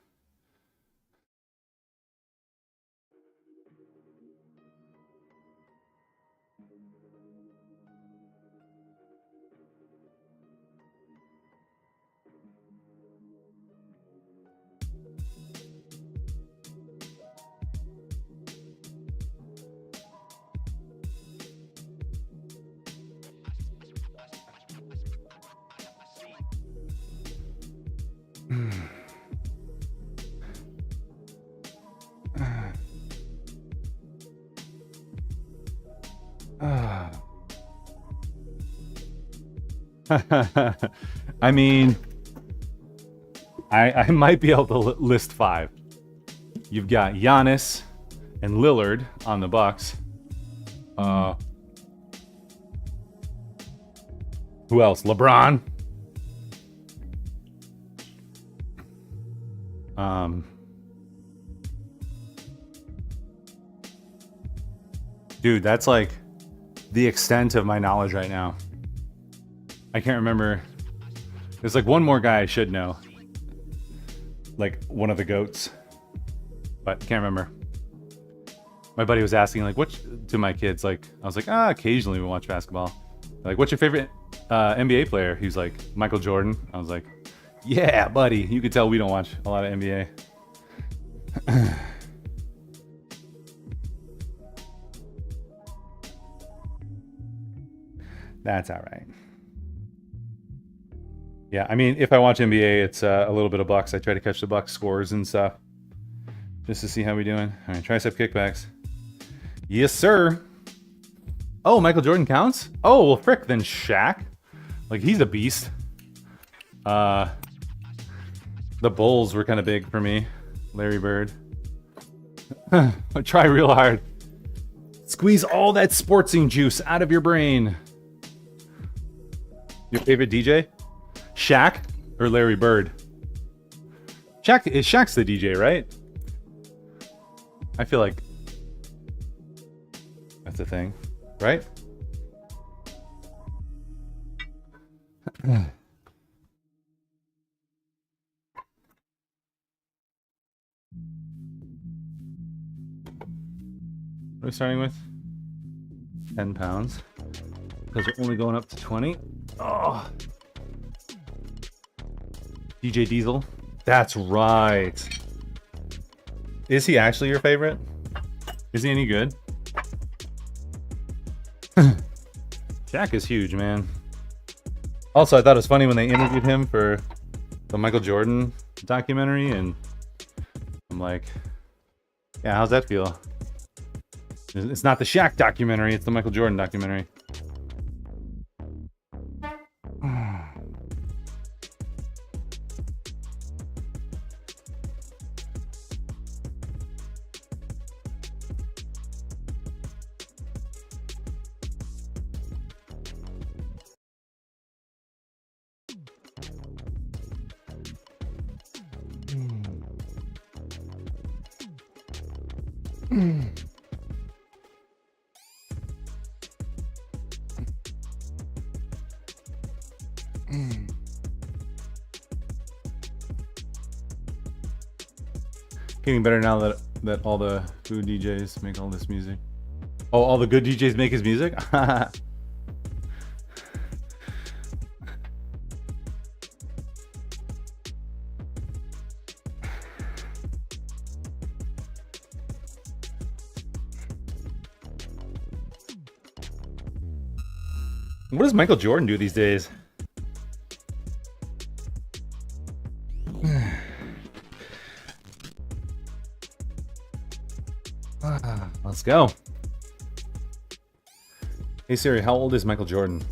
I mean, I might be able to list 5. You've got Giannis and Lillard on the Bucks. Who else? LeBron. Dude, that's like the extent of my knowledge right now. I can't remember. There's like one more guy I should know. Like one of the GOATs. But can't remember. My buddy was asking like what to my kids, like I was like, occasionally we watch basketball. Like, what's your favorite NBA player? He was like, Michael Jordan. I was like, yeah, buddy. You could tell we don't watch a lot of NBA. That's all right. Yeah, I mean, if I watch NBA, it's a little bit of Bucks. I try to catch the Bucks scores and stuff, just to see how we doing. All right, tricep kickbacks. Yes, sir. Oh, Michael Jordan counts? Oh, well, frick, then Shaq. Like, he's a beast. The Bulls were kind of big for me. Larry Bird. I try real hard. Squeeze all that sportsing juice out of your brain. Your favorite DJ? Shaq or Larry Bird? Shaq's the DJ, right? I feel like that's a thing, right? What are we starting with? 10 pounds. Because we're only going up to 20. Oh. DJ Diesel. That's right. Is he actually your favorite? Is he any good? Shaq is huge, man. Also, I thought it was funny when they interviewed him for the Michael Jordan documentary, and I'm like, yeah, how's that feel? It's not the Shaq documentary, it's the Michael Jordan documentary. Getting better now that all the food DJs make all this music. Oh, all the good DJs make his music? What does Michael Jordan do these days? Let's go. Hey Siri, how old is Michael Jordan?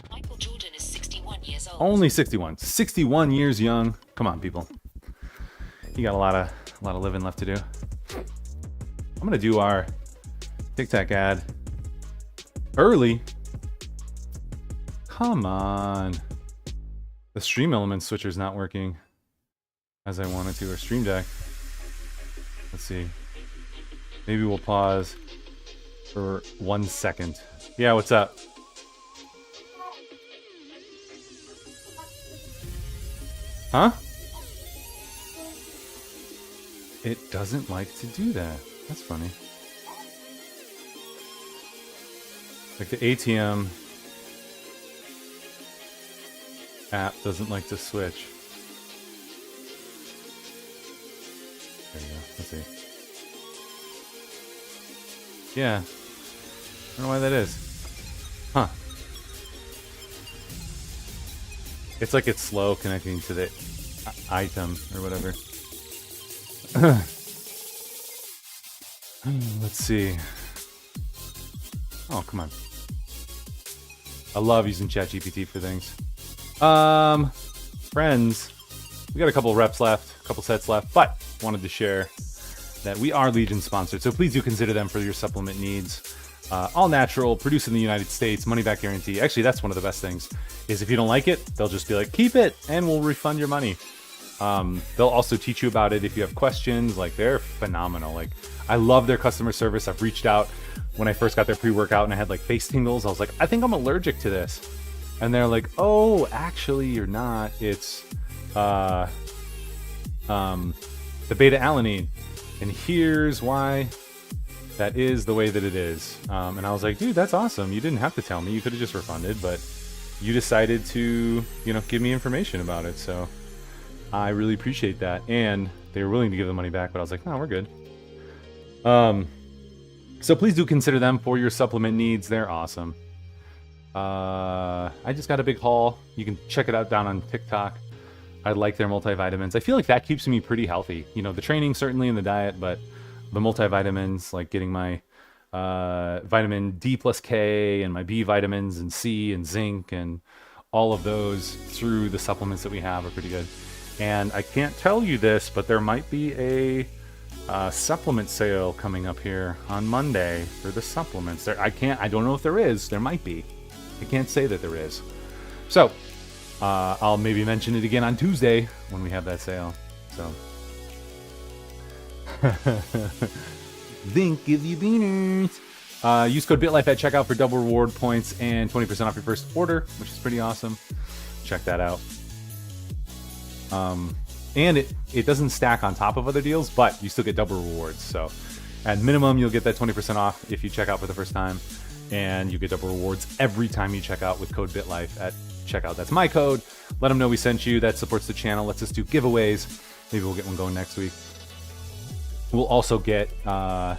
Michael Jordan is 61 years old. Only 61. 61 years young. Come on, people. You got a lot of living left to do. I'm gonna do our TikTok ad early. Come on. The Stream Elements switcher's not working as I wanted to, or Stream Deck. Let's see. Maybe we'll pause for 1 second. Yeah, what's up? Huh? It doesn't like to do that. That's funny. Like the ATM app doesn't like to switch. There you go. Let's see. Yeah. I don't know why that is. Huh. It's like it's slow connecting to the item or whatever. Let's see. Oh, come on. I love using ChatGPT for things. Friends, we got a couple reps left, a couple sets left, but wanted to share that we are Legion sponsored, so please do consider them for your supplement needs. All natural, produced in the United States, money back guarantee. Actually, that's one of the best things, is if you don't like it, they'll just be like, keep it, and we'll refund your money. They'll also teach you about it if you have questions. Like, they're phenomenal. Like, I love their customer service. I've reached out when I first got their pre-workout and I had like face tingles. I was like, I think I'm allergic to this. And they're like, oh, actually you're not. It's the beta alanine. And here's why that is the way that it is. And I was like, dude, that's awesome. You didn't have to tell me. You could have just refunded, but you decided to, you know, give me information about it. So I really appreciate that. And they were willing to give the money back, but I was like, no, we're good. So please do consider them for your supplement needs. They're awesome. I just got a big haul. You can check it out down on TikTok. I like their multivitamins. I feel like that keeps me pretty healthy. You know, the training certainly and the diet, but the multivitamins, like getting my vitamin D plus K and my B vitamins and C and zinc and all of those through the supplements that we have are pretty good. And I can't tell you this, but there might be a supplement sale coming up here on Monday for the supplements. I don't know if there is. There might be. I can't say that there is. So I'll maybe mention it again on Tuesday when we have that sale. So Zinc gives you beaners. Use code BitLife at checkout for double reward points and 20% off your first order, which is pretty awesome. Check that out. And it doesn't stack on top of other deals, but you still get double rewards. So at minimum, you'll get that 20% off if you check out for the first time. And you get double rewards every time you check out with code BitLife at checkout. That's my code. Let them know we sent you. That supports the channel. Lets us do giveaways. Maybe we'll get one going next week. We'll also get, I'm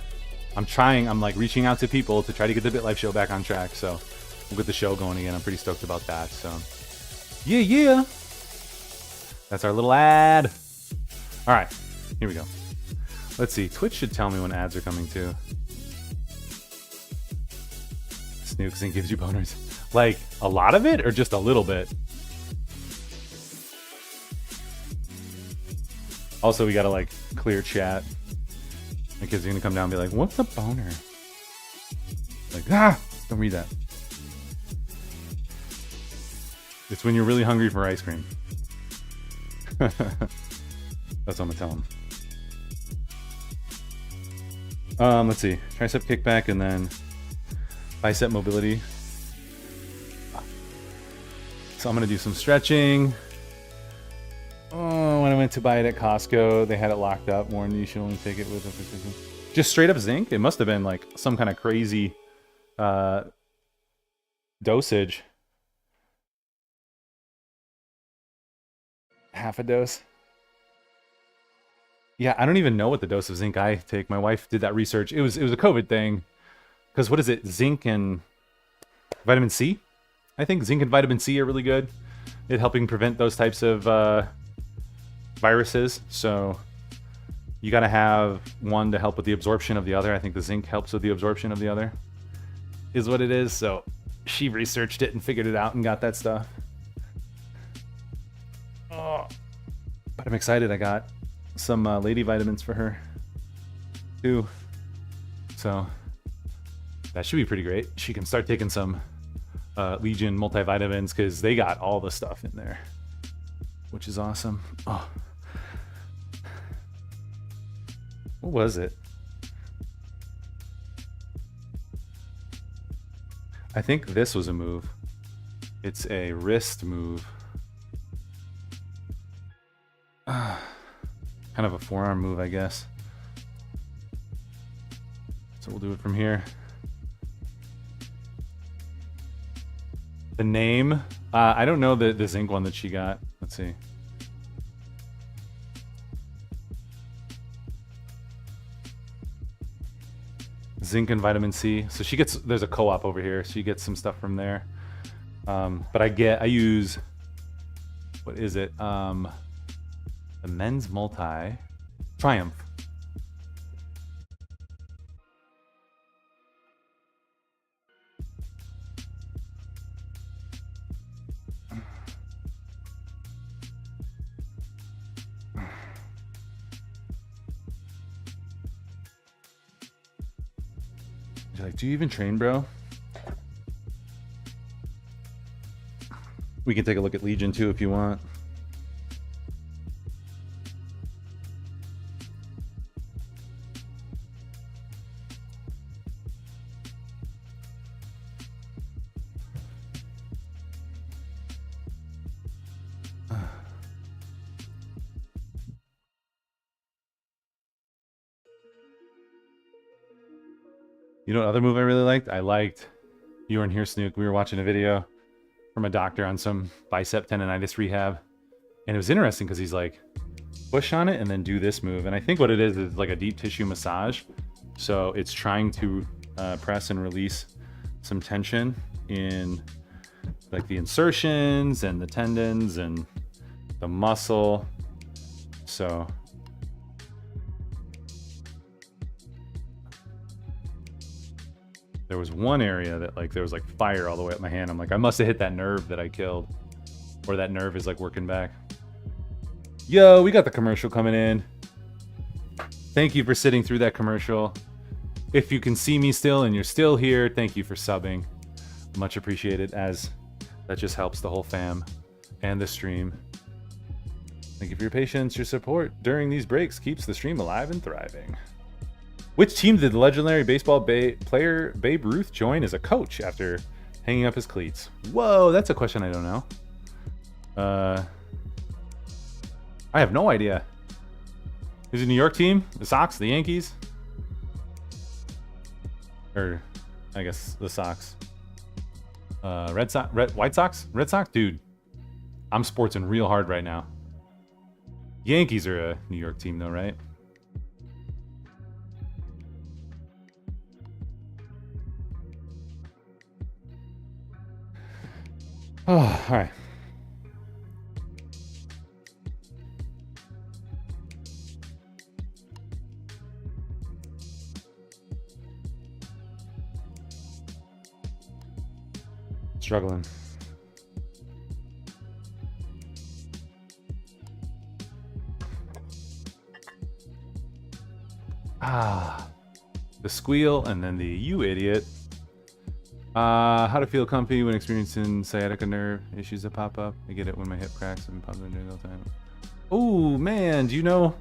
like reaching out to people to try to get the BitLife show back on track. So we'll get the show going again. I'm pretty stoked about that. So yeah. That's our little ad. All right, here we go. Let's see. Twitch should tell me when ads are coming too. Snooks and gives you boners. Like a lot of it or just a little bit? Also, we gotta like clear chat. My kids are gonna come down and be like, what's a boner? Like, don't read that. It's when you're really hungry for ice cream. That's what I'm gonna tell them. Let's see. Tricep kickback and then bicep mobility. So I'm gonna do some stretching. Oh, when I went to buy it at Costco, they had it locked up. Warren, you should only take it with a just straight up zinc. It must have been like some kind of crazy dosage. Half a dose. Yeah, I don't even know what the dose of zinc I take. My wife did that research. It was a COVID thing. Because what is it? Zinc and vitamin C? I think zinc and vitamin C are really good at helping prevent those types of viruses. So you got to have one to help with the absorption of the other. I think the zinc helps with the absorption of the other, is what it is. So she researched it and figured it out and got that stuff. Oh, but I'm excited. I got some lady vitamins for her too. So that should be pretty great. She can start taking some Legion multivitamins because they got all the stuff in there, which is awesome. Oh, what was it? I think this was a move. It's a wrist move. Kind of a forearm move, I guess. So we'll do it from here. The name, I don't know the zinc one that she got. Let's see. Zinc and vitamin C. So she gets, there's a co-op over here. She gets some stuff from there. But I use, what is it? The Men's Multi Triumph. You're like, do you even train, bro? We can take a look at Legion too if you want. You know what other move I really liked? I liked, you weren't here, Snook. We were watching a video from a doctor on some bicep tendonitis rehab. And it was interesting because he's like, push on it and then do this move. And I think what it is like a deep tissue massage. So it's trying to press and release some tension in like the insertions and the tendons and the muscle. So there was one area that like there was like fire all the way up my hand. I'm like, I must have hit that nerve that I killed, or that nerve is like working back. Yo, we got the commercial coming in. Thank you for sitting through that commercial. If you can see me still and you're still here, thank you for subbing. Much appreciated, as that just helps the whole fam and the stream. Thank you for your patience. Your support during these breaks keeps the stream alive and thriving. Which team did the legendary baseball player Babe Ruth join as a coach after hanging up his cleats? Whoa, that's a question I don't know. I have no idea. Is it a New York team? The Sox? The Yankees? Or, I guess, the Sox. White Sox? Red Sox? Dude, I'm sportsing real hard right now. Yankees are a New York team though, right? Oh, all right. Struggling. The squeal and then the you idiot. How to feel comfy when experiencing sciatica nerve issues that pop up. I get it when my hip cracks and pops in during the time. Oh man, do you know,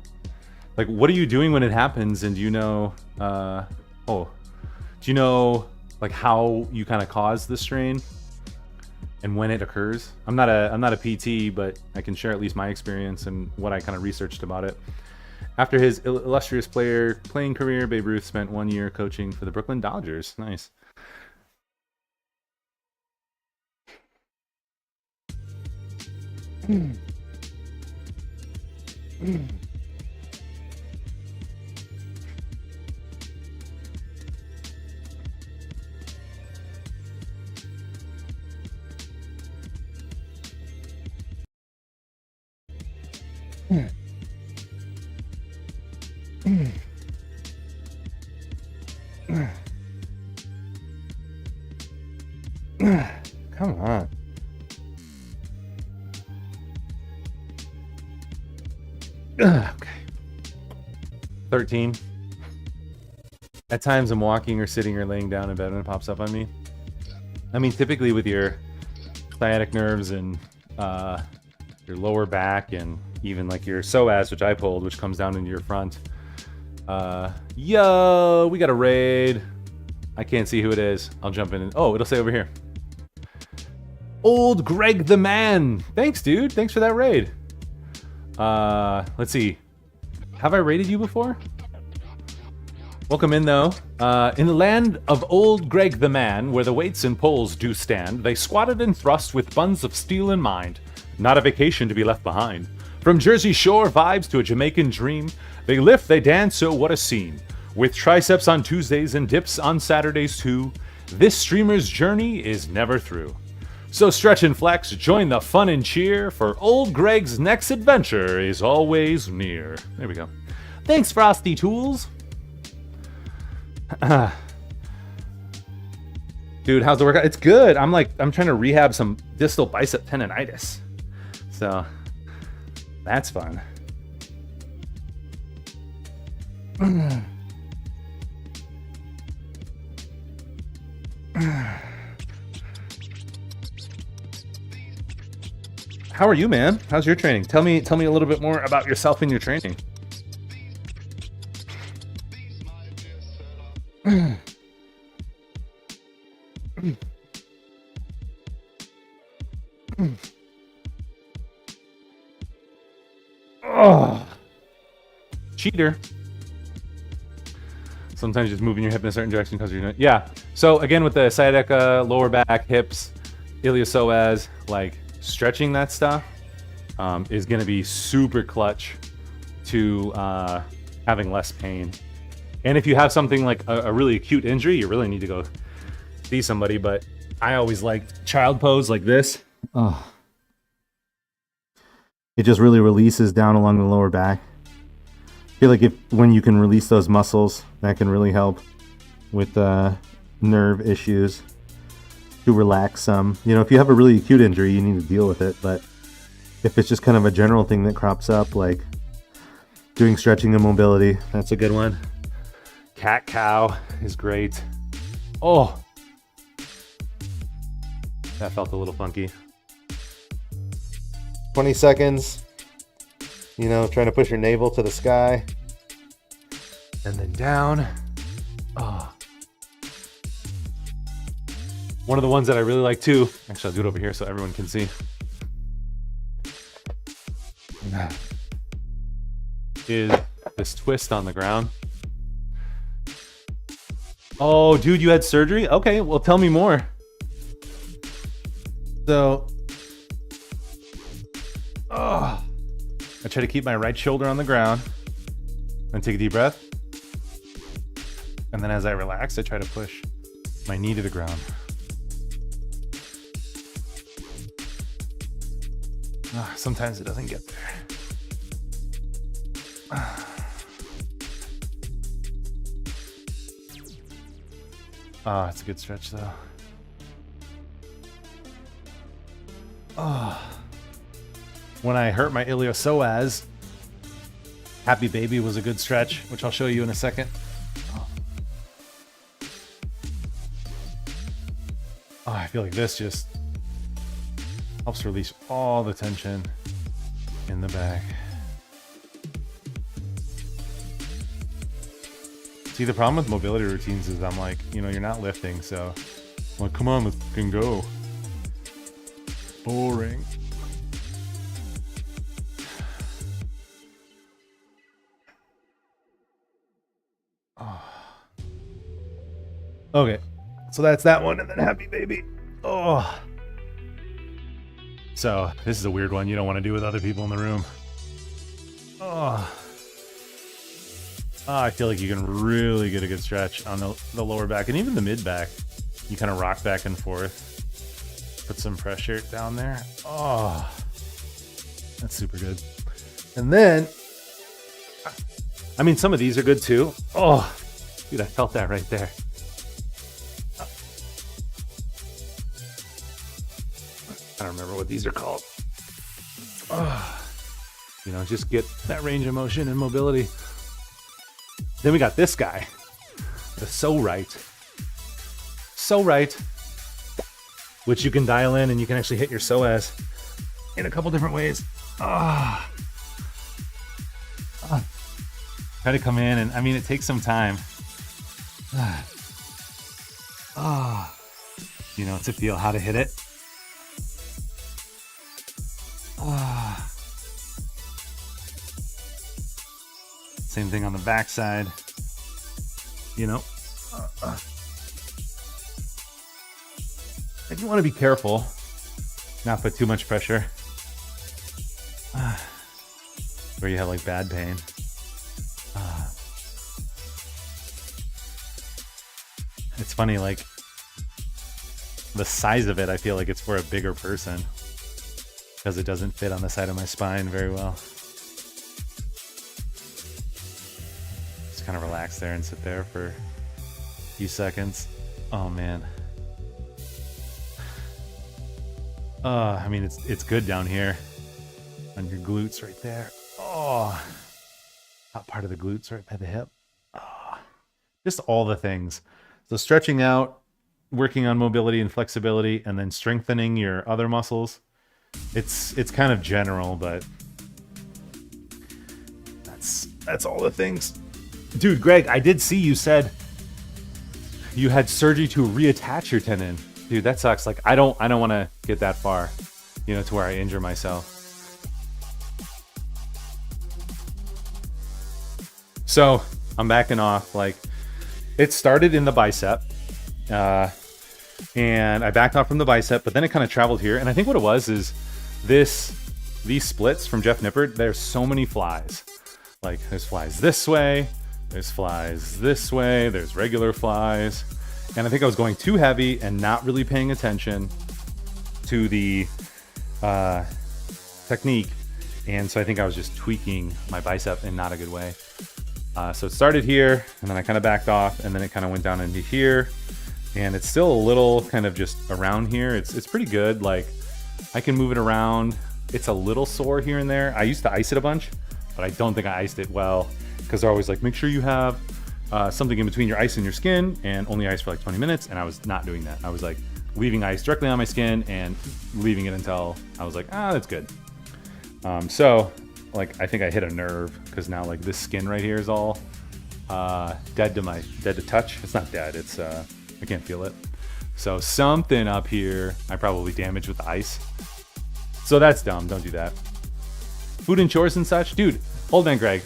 like, what are you doing when it happens? And do you know, do you know like how you kind of cause the strain and when it occurs? I'm not a PT, but I can share at least my experience and what I kind of researched about it. After his illustrious playing career, Babe Ruth spent 1 year coaching for the Brooklyn Dodgers. Nice. Come on. Okay. 13. At times I'm walking or sitting or laying down in bed when it pops up on me. I mean, typically with your sciatic nerves and your lower back and even like your psoas, which I pulled, which comes down into your front. Yo, we got a raid. I can't see who it is. I'll jump in and... Oh, it'll say over here. Old Greg the Man. Thanks, dude. Thanks for that raid. Let's see. Have I raided you before? Welcome in, though. In the land of old Greg the Man, where the weights and poles do stand, they squatted and thrust with buns of steel in mind. Not a vacation to be left behind. From Jersey Shore vibes to a Jamaican dream, they lift, they dance, so what a scene. With triceps on Tuesdays and dips on Saturdays too, this streamer's journey is never through. So stretch and flex, join the fun and cheer, for old Greg's next adventure is always near. There we go. Thanks, Frosty Tools. Dude, how's the workout? It's good. I'm trying to rehab some distal bicep tendonitis. So that's fun. How are you, man? How's your training? Tell me a little bit more about yourself and your training. Oh, cheater. Sometimes just moving your hip in a certain direction because you're doing it. Yeah. So again, with the sciatica, lower back, hips, iliopsoas, like stretching that stuff is going to be super clutch to having less pain. And if you have something like a really acute injury, you really need to go see somebody. But I always liked child pose like this. Oh. It just really releases down along the lower back. I feel like when you can release those muscles, that can really help with nerve issues to relax some. You know, if you have a really acute injury, you need to deal with it. But if it's just kind of a general thing that crops up, like doing stretching and mobility, that's a good one. Cat cow is great. Oh, that felt a little funky. 20 seconds, you know, trying to push your navel to the sky. And then down. Oh. One of the ones that I really like too, actually I'll do it over here so everyone can see, is this twist on the ground. Oh, dude, you had surgery? Okay, well, tell me more. So, I try to keep my right shoulder on the ground and take a deep breath. And then as I relax, I try to push my knee to the ground. Sometimes it doesn't get there. It's a good stretch though. When I hurt my iliopsoas, Happy Baby was a good stretch, which I'll show you in a second. I feel like this just helps release all the tension in the back. See, the problem with mobility routines is I'm like, you know, you're not lifting, so I'm like, come on, let's fucking go. Boring. Okay, so that's that one, and then Happy Baby. Oh. So this is a weird one you don't want to do with other people in the room. I feel like you can really get a good stretch on the lower back and even the mid back. You kind of rock back and forth. Put some pressure down there. Oh, that's super good. And then, I mean, some of these are good too. Oh, dude, I felt that right there. I don't remember what these are called. You know, just get that range of motion and mobility. Then we got this guy, the So Right, which you can dial in and you can actually hit your psoas in a couple different ways. Try to come in, and I mean, it takes some time. Ah, you know, to feel how to hit it. Ah. Same thing on the backside. You know. And you want to be careful, not put too much pressure. Where you have like bad pain. It's funny, like the size of it, I feel like it's for a bigger person because it doesn't fit on the side of my spine very well. Just kind of relax there and sit there for a few seconds. Oh man. I mean, it's good down here on your glutes right there. Oh, top part of the glutes right by the hip. Oh, just all the things. So stretching out, working on mobility and flexibility, and then strengthening your other muscles. It's kind of general, but that's all the things. Dude, Greg, I did see you said you had surgery to reattach your tendon. Dude, that sucks. Like I don't want to get that far, you know, to where I injure myself. So I'm backing off. Like it started in the bicep, and I backed off from the bicep, but then it kind of traveled here. And I think what it was is these splits from Jeff Nippard. There's so many flies. Like there's flies this way, there's flies this way, there's regular flies. And I think I was going too heavy and not really paying attention to the technique. And so I think I was just tweaking my bicep in not a good way. So it started here, and then I kind of backed off, and then it kind of went down into here. And it's still a little kind of just around here. It's pretty good. Like I can move it around. It's a little sore here and there. I used to ice it a bunch, but I don't think I iced it well because they're always like, make sure you have something in between your ice and your skin, and only ice for like 20 minutes. And I was not doing that. I was like leaving ice directly on my skin and leaving it until I was like, that's good. So like I think I hit a nerve because now like this skin right here is all dead to touch. It's not dead. It's I can't feel it. So something up here I probably damaged with the ice. So that's dumb. Don't do that. Food and chores and such, dude. Old man Greg.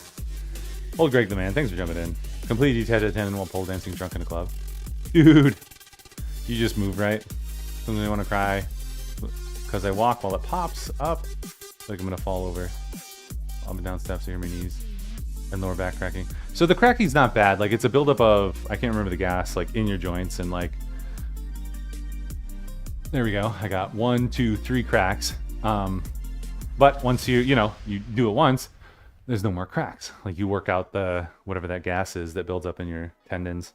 Old Greg the man. Thanks for jumping in. Completely detached tendon while pole dancing drunk in a club. Dude, you just moved right. Suddenly I want to cry because I walk while it pops up. Like I'm gonna fall over. Up and down steps, hear my knees and lower back cracking. So the cracking's not bad. Like it's a buildup of, I can't remember the gas, like in your joints, and like there we go. I got 1, 2, 3 cracks. But once you do it once, there's no more cracks. Like you work out the whatever that gas is that builds up in your tendons.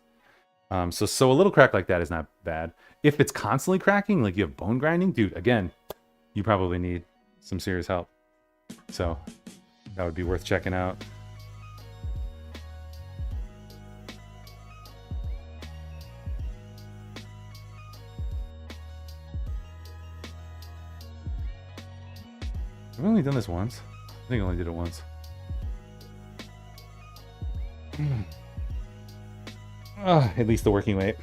So a little crack like that is not bad. If it's constantly cracking, like you have bone grinding, dude, again, you probably need some serious help. So that would be worth checking out. I've only done this once. I think I only did it once. At least the working weight.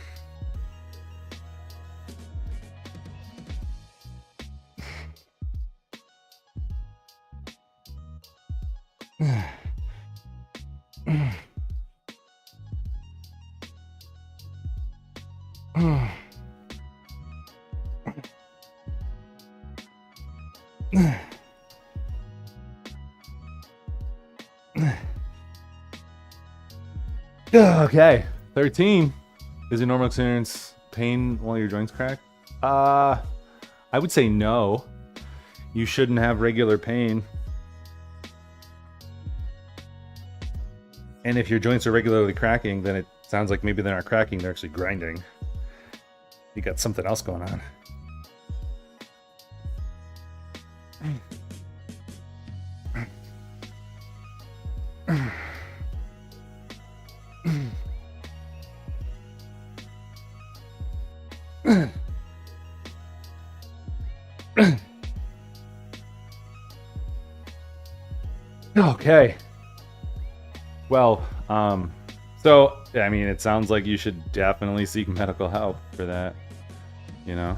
Okay, 13. Is it normal experience pain while your joints crack? I would say no. You shouldn't have regular pain. And if your joints are regularly cracking, then it sounds like maybe they're not cracking, they're actually grinding. You got something else going on. Okay. Well, So, I mean, it sounds like you should definitely seek medical help for that, you know?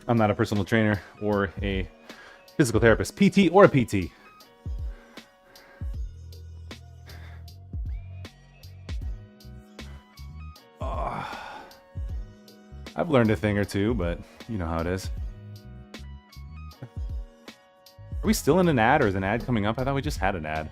I'm not a personal trainer or a physical therapist, PT or a PT. I've learned a thing or two, but you know how it is. Are we still in an ad, or is an ad coming up? I thought we just had an ad.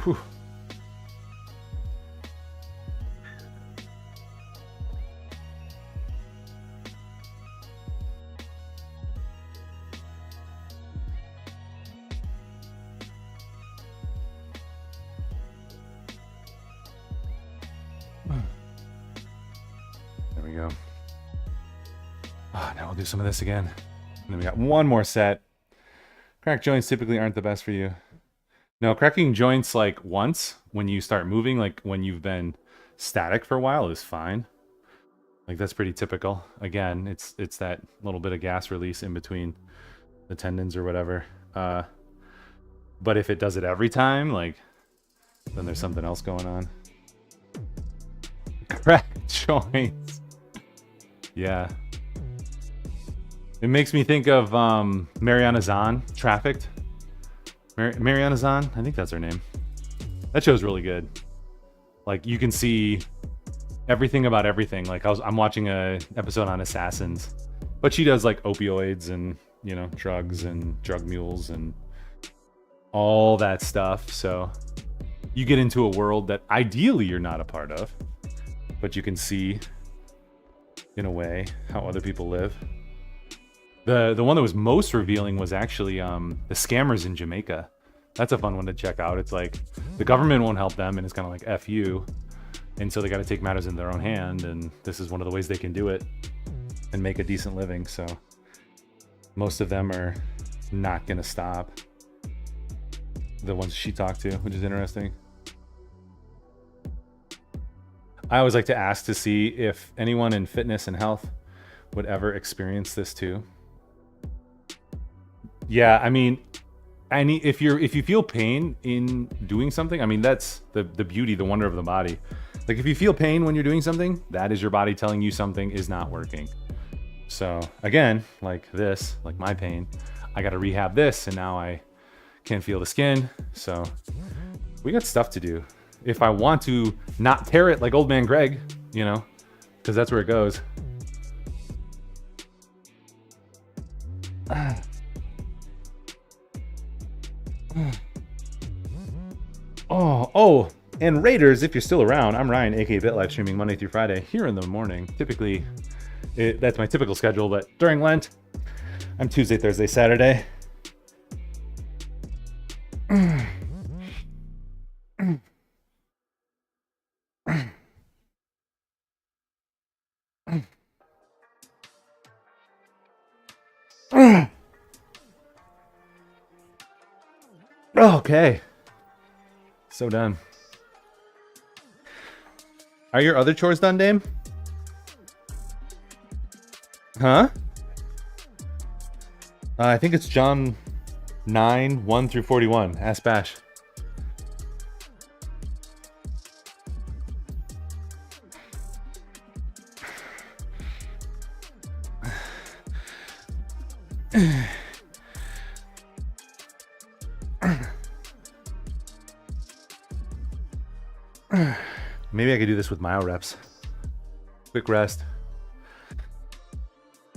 Whew. There we go. Now we'll do some of this again. And then we got one more set. Cracked joints typically aren't the best for you. No, cracking joints like once when you start moving, like when you've been static for a while, is fine. Like that's pretty typical. Again, it's that little bit of gas release in between the tendons or whatever. But if it does it every time, like, then there's something else going on. Cracked joints. Yeah. It makes me think of Mariana Zahn, Trafficked. Mariana Zahn, I think that's her name. That show's really good. Like you can see everything about everything. Like I'm watching a episode on assassins, but she does like opioids and, you know, drugs and drug mules and all that stuff. So you get into a world that ideally you're not a part of, but you can see in a way how other people live. The one that was most revealing was actually the scammers in Jamaica. That's a fun one to check out. It's like the government won't help them, and it's kind of like F you. And so they got to take matters in their own hand, and this is one of the ways they can do it and make a decent living. So most of them are not going to stop. The ones she talked to, which is interesting. I always like to ask to see if anyone in fitness and health would ever experience this too. Yeah, I mean, if you feel pain in doing something, I mean, that's the beauty, the wonder of the body. Like if you feel pain when you're doing something, that is your body telling you something is not working. So again, like this, like my pain, I got to rehab this, and now I can't feel the skin. So we got stuff to do. If I want to not tear it like old man Greg, you know, because that's where it goes. Oh, and Raiders, if you're still around, I'm Ryan, aka BitLife, streaming Monday through Friday here in the morning. Typically, that's my typical schedule, but during Lent, I'm Tuesday, Thursday, Saturday. Okay. So done. Are your other chores done, Dame? Huh? I think it's John 9, 1 through 41. Ask Bash. Maybe I could do this with myo reps. Quick rest.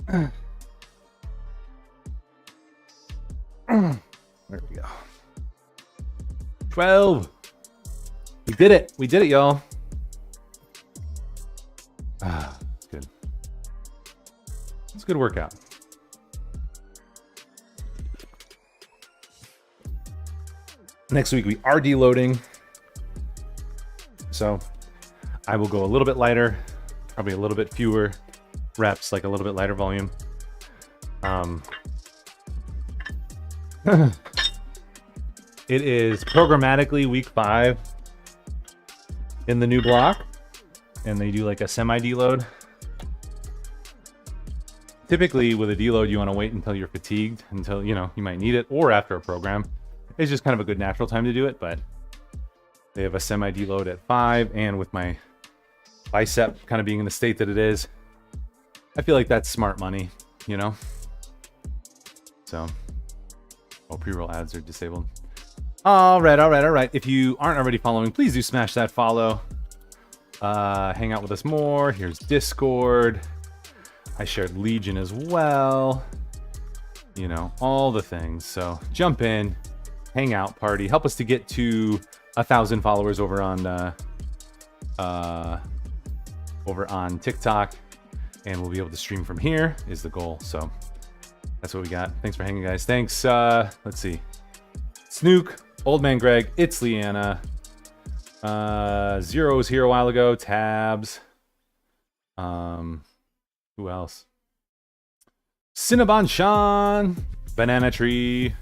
There we go. 12. We did it. We did it, y'all. Good. It's a good workout. Next week we are deloading. So I will go a little bit lighter, probably a little bit fewer reps, like a little bit lighter volume. It is programmatically week 5 in the new block, and they do like a semi deload. Typically with a deload, you want to wait until you're fatigued, until, you know, you might need it, or after a program. It's just kind of a good natural time to do it, but they have a semi deload at 5, and with my bicep kind of being in the state that it is, I feel like that's smart money, you know? So, oh, pre-roll ads are disabled. All right. If you aren't already following, please do smash that follow. Hang out with us more. Here's Discord. I shared Legion as well. You know, all the things. So jump in, hang out, party. Help us to get to 1,000 followers over on TikTok, and we'll be able to stream from here is the goal. So that's what we got. Thanks for hanging, guys. Thanks. Let's see. Snook, Old Man Greg, It's Leanna. Zero was here a while ago. Tabs. Who else? Cinnabon Sean. Banana Tree.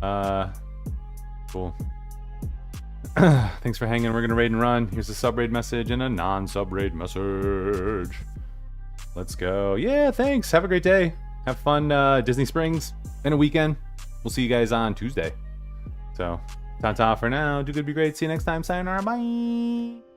Cool. Thanks for hanging. We're gonna raid and run. Here's a sub-raid message and a non-sub-raid message. Let's go. Yeah, thanks. Have a great day. Have fun Disney Springs and a weekend. We'll see you guys on Tuesday. So, ta-ta for now. Do good, be great. See you next time. Sayonara. Bye.